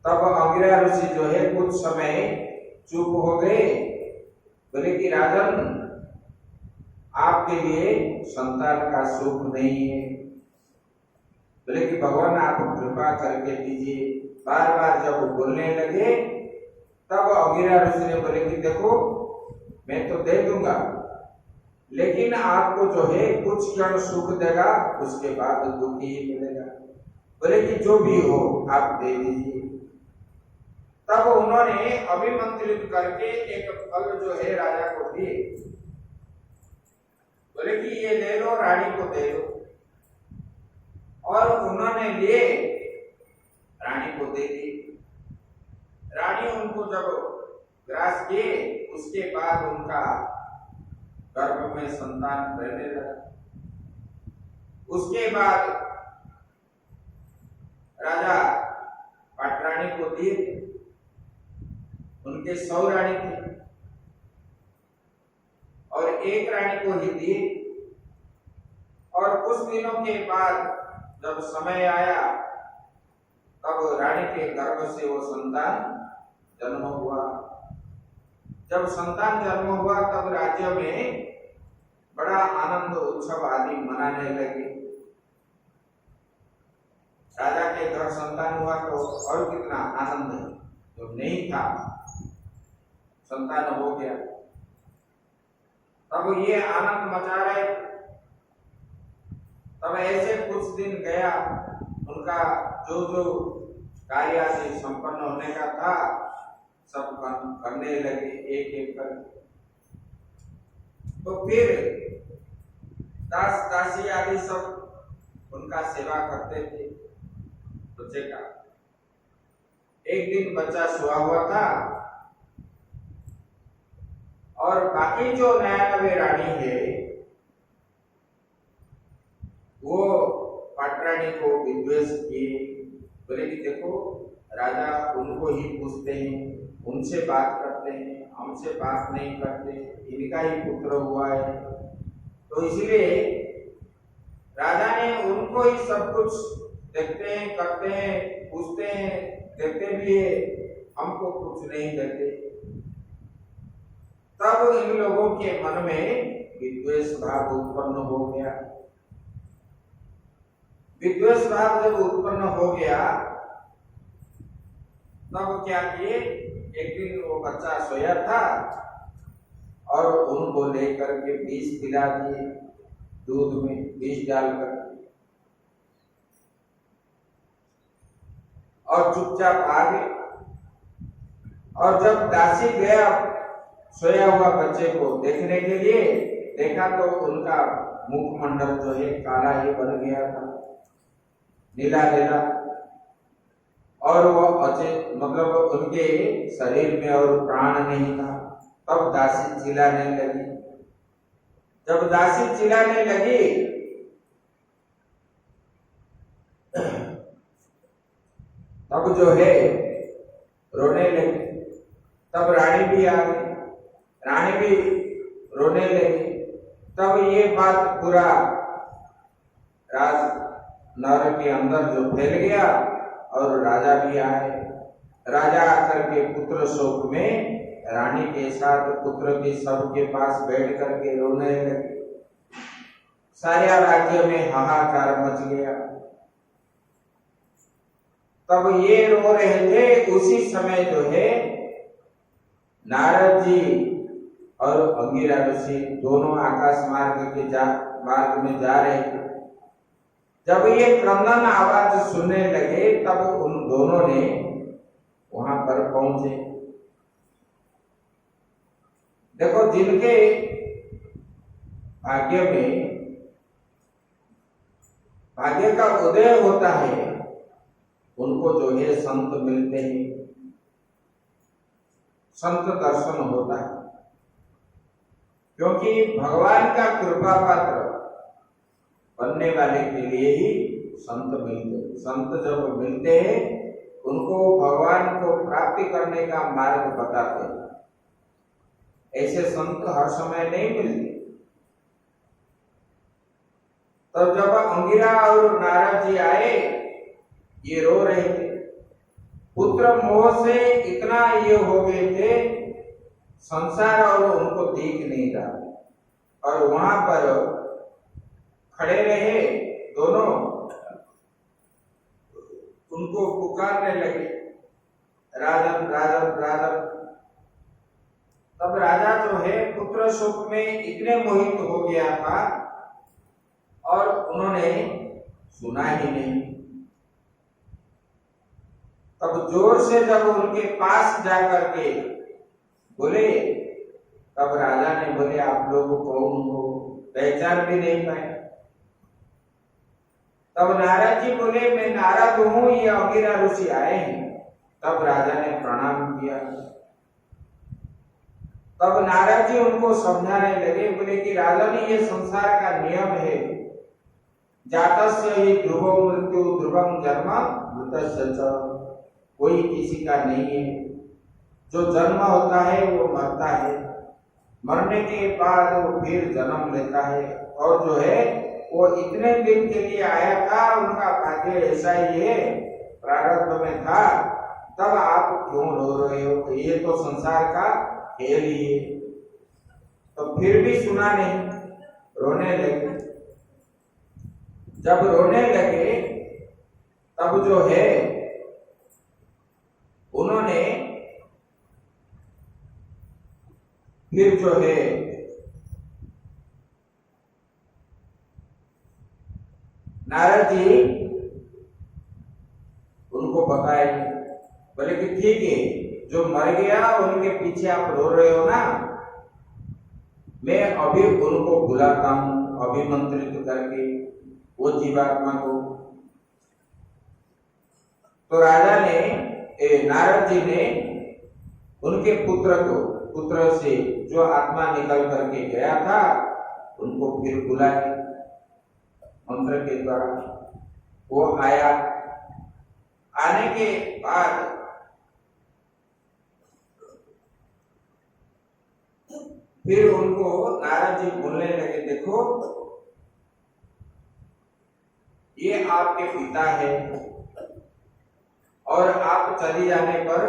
S1: तब अंगिरा ऋषि जो है कुछ समय चुप हो गए। बोले कि राजन, आपके लिए संतान का सुख नहीं है। बोले कि भगवान आप कृपा करके दीजिए। बार बार जब बोलने लगे तब अंगिरा ऋषि ने बोले कि देखो मैं तो दे दूंगा, लेकिन आपको जो है कुछ क्षण सुख देगा, उसके बाद दुख ही मिलेगा। बोले कि जो भी हो आप दे दीजिए। तब उन्होंने अभिमंत्रित करके एक फल जो है राजा को दिए। बोले कि ये ले लो, रानी को दे दो। और उन्होंने लिए, रानी को दे दी। रानी उनको जब ग्रास किए उसके बाद उनका गर्भ में संतान रहने लगा। उसके बाद राजा पाटरानी को दिए, उनके 100 रानी थे और एक रानी को ही दिए। और कुछ दिनों के बाद जब समय आया तब रानी के गर्भ से वो संतान जन्म हुआ। जब संतान जन्म हुआ तब राज्य में बड़ा आनंद उत्सव आदि मनाने लगे। राजा के घर संतान हुआ तो और कितना आनंद है, जो नहीं था संतान हो गया। तब ये आनंद मचा रहे। तब ऐसे कुछ दिन गया, उनका जो जो कार्य आदि संपन्न होने का था सब करने लगे एक एक कर। तो फिर दास दासी आदि सब उनका सेवा करते थे बच्चे का। एक दिन बच्चा सोया हुआ था और बाकी जो 99 रानी है वो पाटरानी को विद्वेष किए, बोले कि देखो राजा उनको ही पूछते हैं, उनसे बात करते हैं, हमसे बात नहीं करते, इनका ही पुत्र हुआ है। तो इसलिए राजा ने उनको ही सब कुछ देखते हैं, करते हैं, पूछते हैं, देते भी है, हमको कुछ नहीं देते। तब इन लोगों के मन में विद्वेष भाव उत्पन्न हो गया। विद्वेष भाव जब उत्पन्न हो गया तब क्या किए, एक दिन वो बच्चा सोया था और उनको लेकर के विष पिला दिए, दूध में विष डालकर, और चुपचाप आ गए। और जब दासी गया सोया हुआ बच्चे को देखने के लिए, देखा तो उनका मुखमंडल जो है काला ही बन गया था, नीला नीला, और वो मतलब उनके शरीर में और प्राण नहीं था। तब दासी चिल्लाने लगी। जब दासी चिल्लाने लगी तब जो है रोने लगी। तब रानी भी आ गई, रानी भी रोने लगी। तब ये बात पूरा राज नगर के अंदर जो फैल गया और राजा भी आए। राजा आकर के पुत्र शोक में रानी के साथ पुत्र के सबके पास बैठ करके रोने लगे। सारे राज्य में हाहाकार मच गया। तब ये रो रहे थे, उसी समय जो है नारद जी और अंगिरा ऋषि दोनों आकाश मार्ग में जा रहे थे। जब ये क्रंदन आवाज सुनने लगे तब उन दोनों ने वहां पर पहुंचे। देखो, जिनके भाग्य का उदय होता है उनको जो है संत मिलते हैं, संत दर्शन होता है। क्योंकि भगवान का कृपा पात्र बनने वाले के लिए ही संत मिलते हैं। संत जब मिलते हैं उनको भगवान को प्राप्ति करने का मार्ग बताते हैं। ऐसे संत हर समय नहीं मिलते। तब जब अंगिरा और नारद जी आए, ये रो रहे थे। पुत्र मोह से इतना ये हो गए थे, संसार और उनको दिख नहीं रहा। और वहां पर खड़े रहे दोनों, उनको पुकारने लगे, राजन राजन राजन। तब राजा जो है पुत्र शोक में इतने मोहित हो गया था और उन्होंने सुना ही नहीं। तब जोर से जब उनके पास जाकर के बोले, तब राजा ने बोले, आप लोग कौन हो? पहचान भी नहीं पाए। तब नारद जी बोले, मैं नारद हूं, ये अंगिरा ऋषि आए हैं। तब राजा ने प्रणाम किया। तब नारद जी उनको समझाने लगे, बोले कि राजन ये संसार का नियम है, जातस्य ही ध्रुवं मृत्यु ध्रुवं जन्म मृतस्य च, कोई किसी का नहीं है, जो जन्म होता है वो मरता है, मरने के बाद वो फिर जन्म लेता है, और जो है वो इतने दिन के लिए आया था, उनका भाग्य ऐसा ही है, प्रारब्ध में था, तब आप क्यों रो रहे हो, ये तो संसार का खेल ही है। तो फिर भी सुना नहीं, रोने लगे। जब रोने लगे तब जो है उन्होंने फिर जो है नारद जी उनको बताए, बोले कि ठीक है, जो मर गया उनके पीछे आप रो रहे हो ना, मैं अभी उनको बुलाता हूं अभिमंत्रित करके वो जीवात्मा को। तो राजा ने नारद जी ने उनके पुत्र से जो आत्मा निकल करके गया था उनको फिर बुलाए मंत्र के द्वारा। वो आया, आने के बाद फिर उनको नारद जी बोलने लगे, देखो ये आपके पिता है, और आप चली जाने पर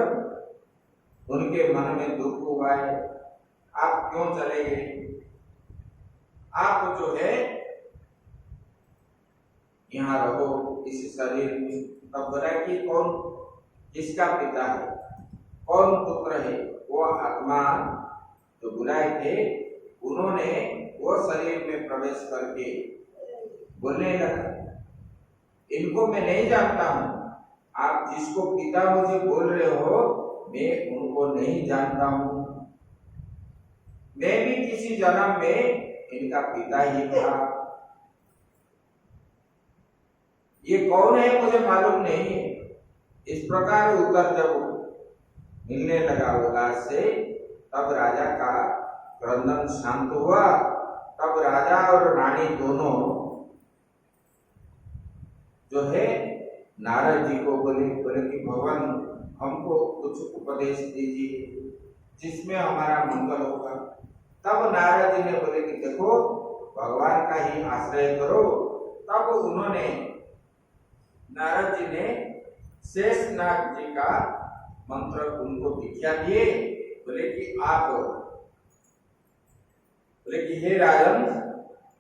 S1: उनके मन में दुख हुआ है, आप क्यों चले गए, आप जो है यहाँ रहो इस शरीर में। तब बोला कि कौन किसका पिता है, कौन पुत्र है, वो आत्मा जो बुलाए थे उन्होंने वो शरीर में प्रवेश करके बोलने लगा, इनको मैं नहीं जानता हूं, आप जिसको पिता मुझे बोल रहे हो मैं उनको नहीं जानता हूं, मैं भी किसी जन्म में इनका पिता ही था, ये कौन है मुझे मालूम नहीं है। इस प्रकार उत्तर जब मिलने लगा उल्लास से, तब राजा का क्रंदन शांत हुआ। तब राजा और रानी दोनों जो है नारद जी को बोले कि भगवान हमको कुछ उपदेश दीजिए जिसमें हमारा मंगल होगा। तब नारद जी ने बोले कि देखो भगवान का ही आश्रय करो। तब उन्होंने नारद जी ने शेषनाग जी का मंत्र उनको दीक्षा दिए। बोले कि हे राजन,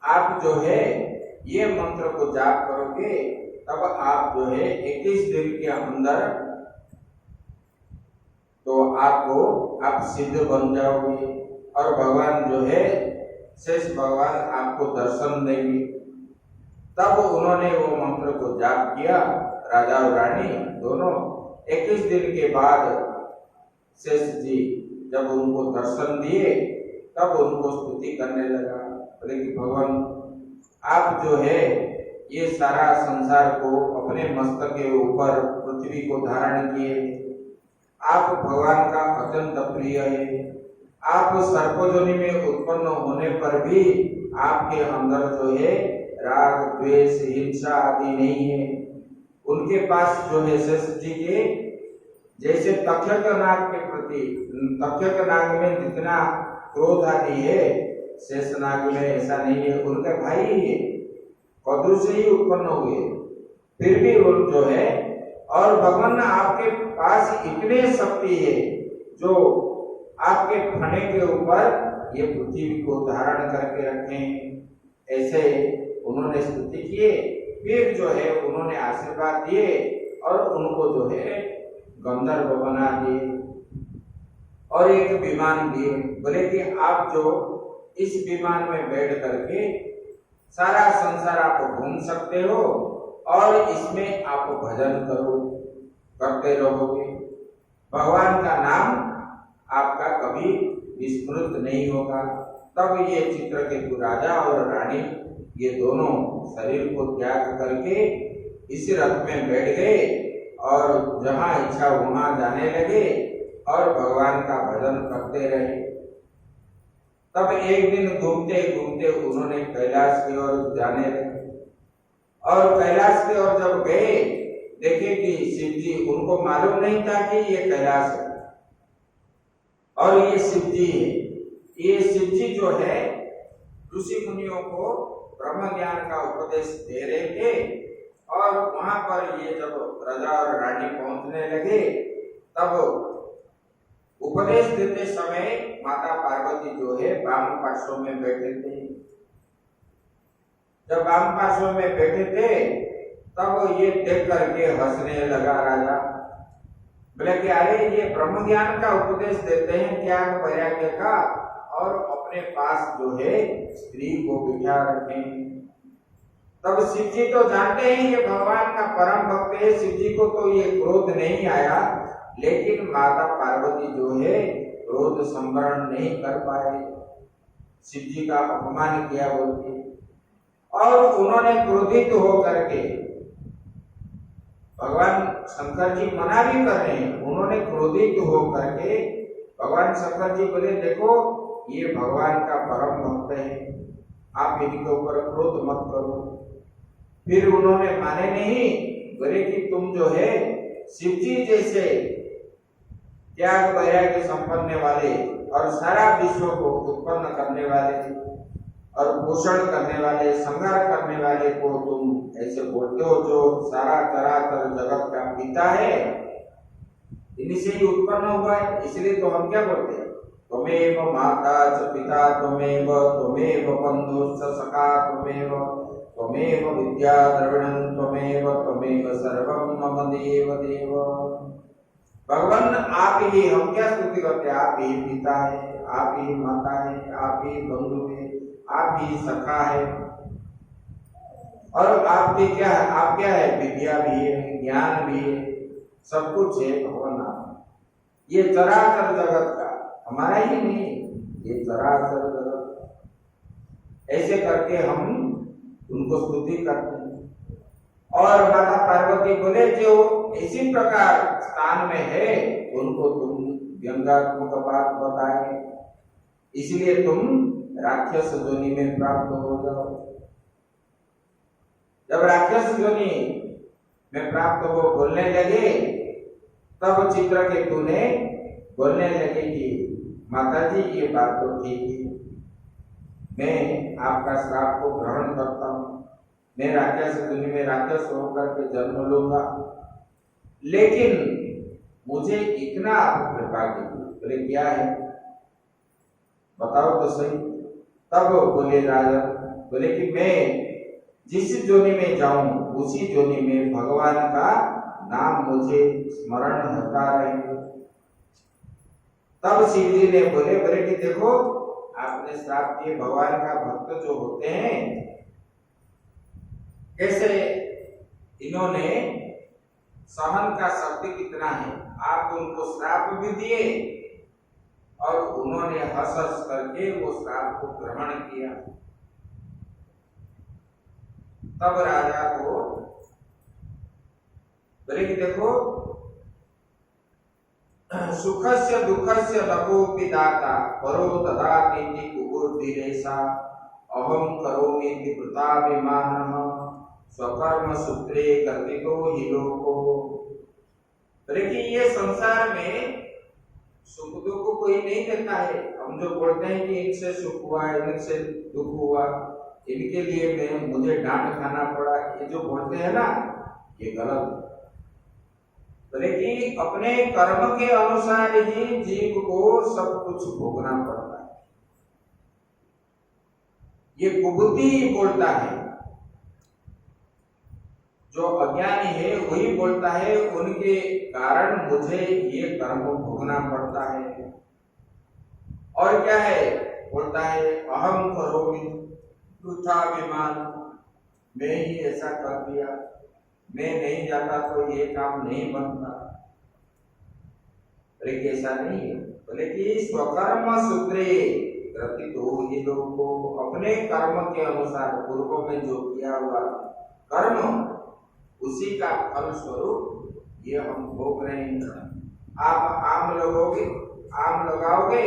S1: आप जो है ये मंत्र को जाप करोगे तब आप जो है 21 दिन के अंदर तो आप सिद्ध बन जाओगे, और भगवान जो है शेष भगवान आपको दर्शन देंगे। तब उन्होंने वो मंत्र को जाप किया, राजा और रानी दोनों। 21 दिन के बाद शेष जी जब उनको दर्शन दिए तब उनको स्तुति करने लगा। बोले कि भगवान आप जो है ये सारा संसार को अपने मस्तक के ऊपर पृथ्वी को धारण किए, आप भगवान का अत्यंत प्रिय है। आप सर्पयोनि में उत्पन्न होने पर भी आपके अंदर जो है राग द्वेष हिंसा आदि नहीं है। उनके पास जो है शेष जी के जैसे तक्षक नाग के प्रति, तक्षक नाग में जितना क्रोध आदि है शेषनाग में ऐसा नहीं है। उनका भाई ही है, कद्रु से ही उत्पन्न हुए, फिर भी वो जो है, और भगवान आपके पास इतने शक्ति है जो आपके फने के ऊपर ये पृथ्वी को धारण करके रखे। ऐसे उन्होंने स्तुति किए। फिर जो है उन्होंने आशीर्वाद दिए और उनको जो है गंधर्व बना दिए और एक विमान दिए। बोले कि आप जो इस विमान में बैठ करके सारा संसार आप घूम सकते हो और इसमें आप भजन करते रहोगे। भगवान का नाम आपका कभी विस्मृत नहीं होगा। तब ये चित्रकेतु राजा और रानी ये दोनों शरीर को त्याग करके इस रथ में बैठ गए और जहां इच्छा वहां जाने लगे और भगवान का भजन करते रहे। तब एक दिन घूमते घूमते उन्होंने कैलाश की ओर जाने लगे, और कैलाश की ओर जब गए देखे कि शिव जी, उनको मालूम नहीं था कि ये कैलाश है और ये शिव जी है। ये शिव जी जो है ऋषि मुनियों को ब्रह्म ज्ञान का उपदेश दे रहे थे, और वहां पर ये जब राजा और रानी पहुंचने लगे तब उपदेश देते समय माता पार्वती जो है वाम पार्श्व में बैठे थे। जब वाम पार्श्व में बैठे थे तब ये देख करके हंसने लगा राजा। बोले कि अरे ये ब्रह्म ज्ञान का उपदेश देते हैं त्याग वैराग्य का, और अपने पास जो है स्त्री को बिठा रखे। तब शिव जी तो जानते हैं ये भगवान का परम भक्त है, शिव जी को तो ये क्रोध नहीं आया, लेकिन माता पार्वती जो है क्रोध संवरण नहीं कर पाए, शिव जी का अपमान किया बोलते, और उन्होंने क्रोधित होकर के, भगवान शंकर जी मना भी कर रहे हैं, उन्होंने क्रोधित होकर के भगवान शंकर जी बोले देखो ये भगवान का परम भक्त है, आप इनके ऊपर क्रोध मत करो। फिर उन्होंने माने नहीं, बोले कि तुम जो है शिव जी जैसे त्याग वैराग्य संपन्न वाले और सारा विश्व को उत्पन्न करने वाले और पोषण करने वाले, संहार करने वाले को तुम ऐसे बोलते हो, जो सारा चराचर जगत का पिता है, इन्हीं से ही उत्पन्न हुआ है, इसलिए तो हम क्या बोलते हैं, त्वमेव माता च पिता त्वमेव, त्वमेव बन्धुश्च सखा त्वमेव, त्वमेव विद्या द्रविणं त्वमेव, त्वमेव सर्वं मम देव देव। भगवान आप ही, हम क्या स्तुति करते हैं, आप ही पिता है, आप ही माता है, आप ही बंधु है, आप ही सखा है, और आपके क्या है, आप क्या है, विद्या भी है, ज्ञान भी है, सब कुछ है भगवान आप। ये चराचर जगत का हमारा ही नहीं, ये चराचर जगत, ऐसे करके हम उनको स्तुति करते हैं। और माता पार्वती बोले जो इसी प्रकार स्थान में है उनको तुम व्यंगात्मक बात बताए, इसलिए तुम राक्षस योनि में प्राप्त हो जाओ। जब राक्षस योनि में प्राप्त हो बोलने लगे तब चित्रकेतु ने बोलने लगे कि माता जी ये बात तो ठीक है, मैं आपका श्राप को ग्रहण करता हूँ, मैं राक्षस योनि में राक्षस होकर के जन्म लूंगा, लेकिन मुझे इतना आप कृपा कीजिए। बोले क्या है बताओ तो सही। तब बोले राजा, बोले कि मैं जिस योनि में जाऊं उसी योनि में भगवान का नाम मुझे स्मरण होता रहे। तब शिव जी ने बोले कि देखो आपने श्राप दिए, भगवान का भक्त जो होते हैं कैसे इन्होंने सहन का शक्ति कितना है, आप उनको श्राप भी दिए और उन्होंने हंस हंस करके वो श्राप को ग्रहण किया। तब राजा को बोले कि देखो सुखस्य दुखस्य लघोपि दाता परो ददाति कुबुद्धिरेषा अहम करोमि वृथाभिमानः स्वकर्म सूत्रे कर्तितो हि लोको। कि ये संसार में सुख दुख कोई नहीं देता है। हम जो बोलते हैं कि इनसे सुख हुआ, इनसे दुख हुआ, इनके लिए मुझे डांट खाना पड़ा, ये जो बोलते हैं ना ये गलत है। कि अपने कर्म के अनुसार ही जीव को सब कुछ भोगना पड़ता है। ये कुबुद्धि बोलता है, जो अज्ञानी है वही बोलता है उनके कारण मुझे ये कर्म भोगना पड़ता है। और क्या है बोलता है अहम करोमि वृथाभिमान, मैं ही ऐसा कर दिया, मैं नहीं जाता तो ये काम नहीं बनता। बोले ऐसा नहीं है, बोले कि स्वकर्म सूत्रे कर्तितो हि लोको, अपने कर्म के अनुसार पूर्व में जो किया हुआ कर्म उसी का फल स्वरूप ये हम भोग रहे हैं। आप आम लगाओगे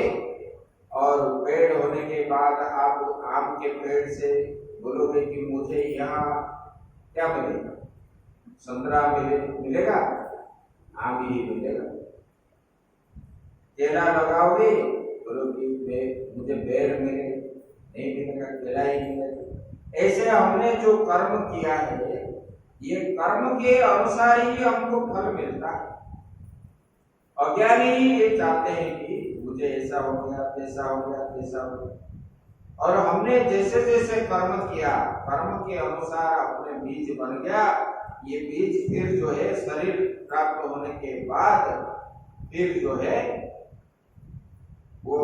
S1: और पेड़ होने के बाद आप आम के पेड़ से बोलोगे कि मुझे यहाँ क्या मिलेगा, संतरा मिलेगा, आम ही मिलेगा। केला लगाओगे, बोलोगे मुझे बेर मिले, नहीं मिलेगा, केला ही मिलेगा। ऐसे हमने जो कर्म किया है, ये कर्म के अनुसार ही हमको फल मिलता है। अज्ञानी ये चाहते हैं कि मुझे ऐसा हो गया, तैसा हो गया, तैसा हो गया, और हमने जैसे जैसे कर्म किया, कर्म के अनुसार अपने बीज बन गया। ये बीज फिर जो है शरीर प्राप्त होने के बाद फिर जो है वो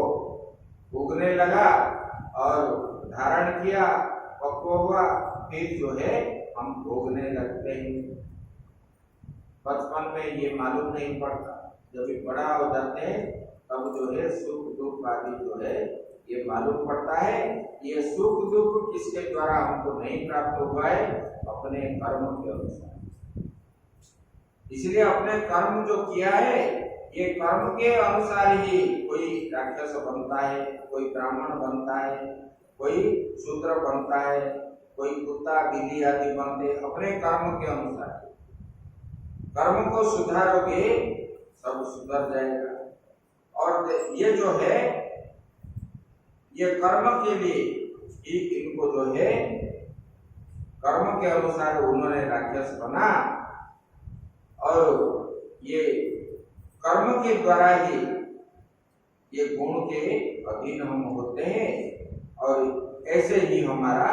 S1: उगने लगा और धारण किया, पक्व हुआ, फिर जो है हम भोगने लगते हैं। बचपन में ये मालूम नहीं पड़ता, जब ये बड़ा हो जाते हैं तब जो है सुख दुख आदि जो है ये मालूम पड़ता है। ये सुख दुख किसके द्वारा हमको नहीं प्राप्त हुआ है, अपने कर्म के अनुसार। इसलिए अपने कर्म जो किया है, ये कर्म के अनुसार ही कोई राक्षस बनता है, कोई ब्राह्मण बनता है, कोई शूद्र बनता है, कोई कुत्ता बिल्ली आदि बनते, अपने कर्म के अनुसार। कर्म को सुधारोगे सब सुधर जाएगा। और ये जो है ये कर्म के लिए ही इनको जो है कर्म के अनुसार उन्होंने राक्षस बना, और ये कर्म के द्वारा ही ये गुण के अधीन हम होते हैं, और ऐसे ही हमारा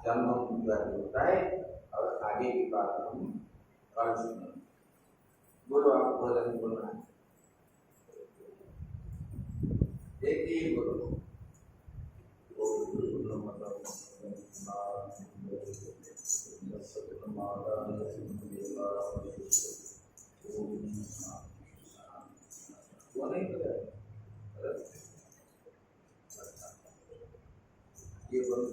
S1: जन्म होता है। और आगे की बात हम कल सुनेंगे। बोलो, आप भोजन बोलना है, एक ही बोलो। वो नहीं तो ये बोलो।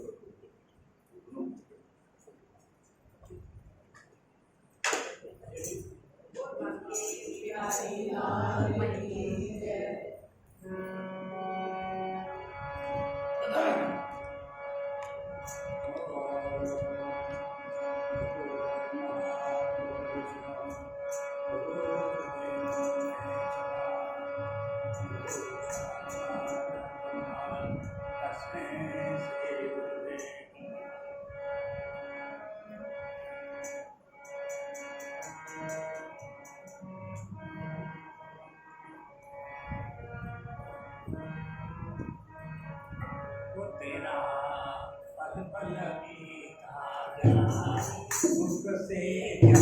S2: उससे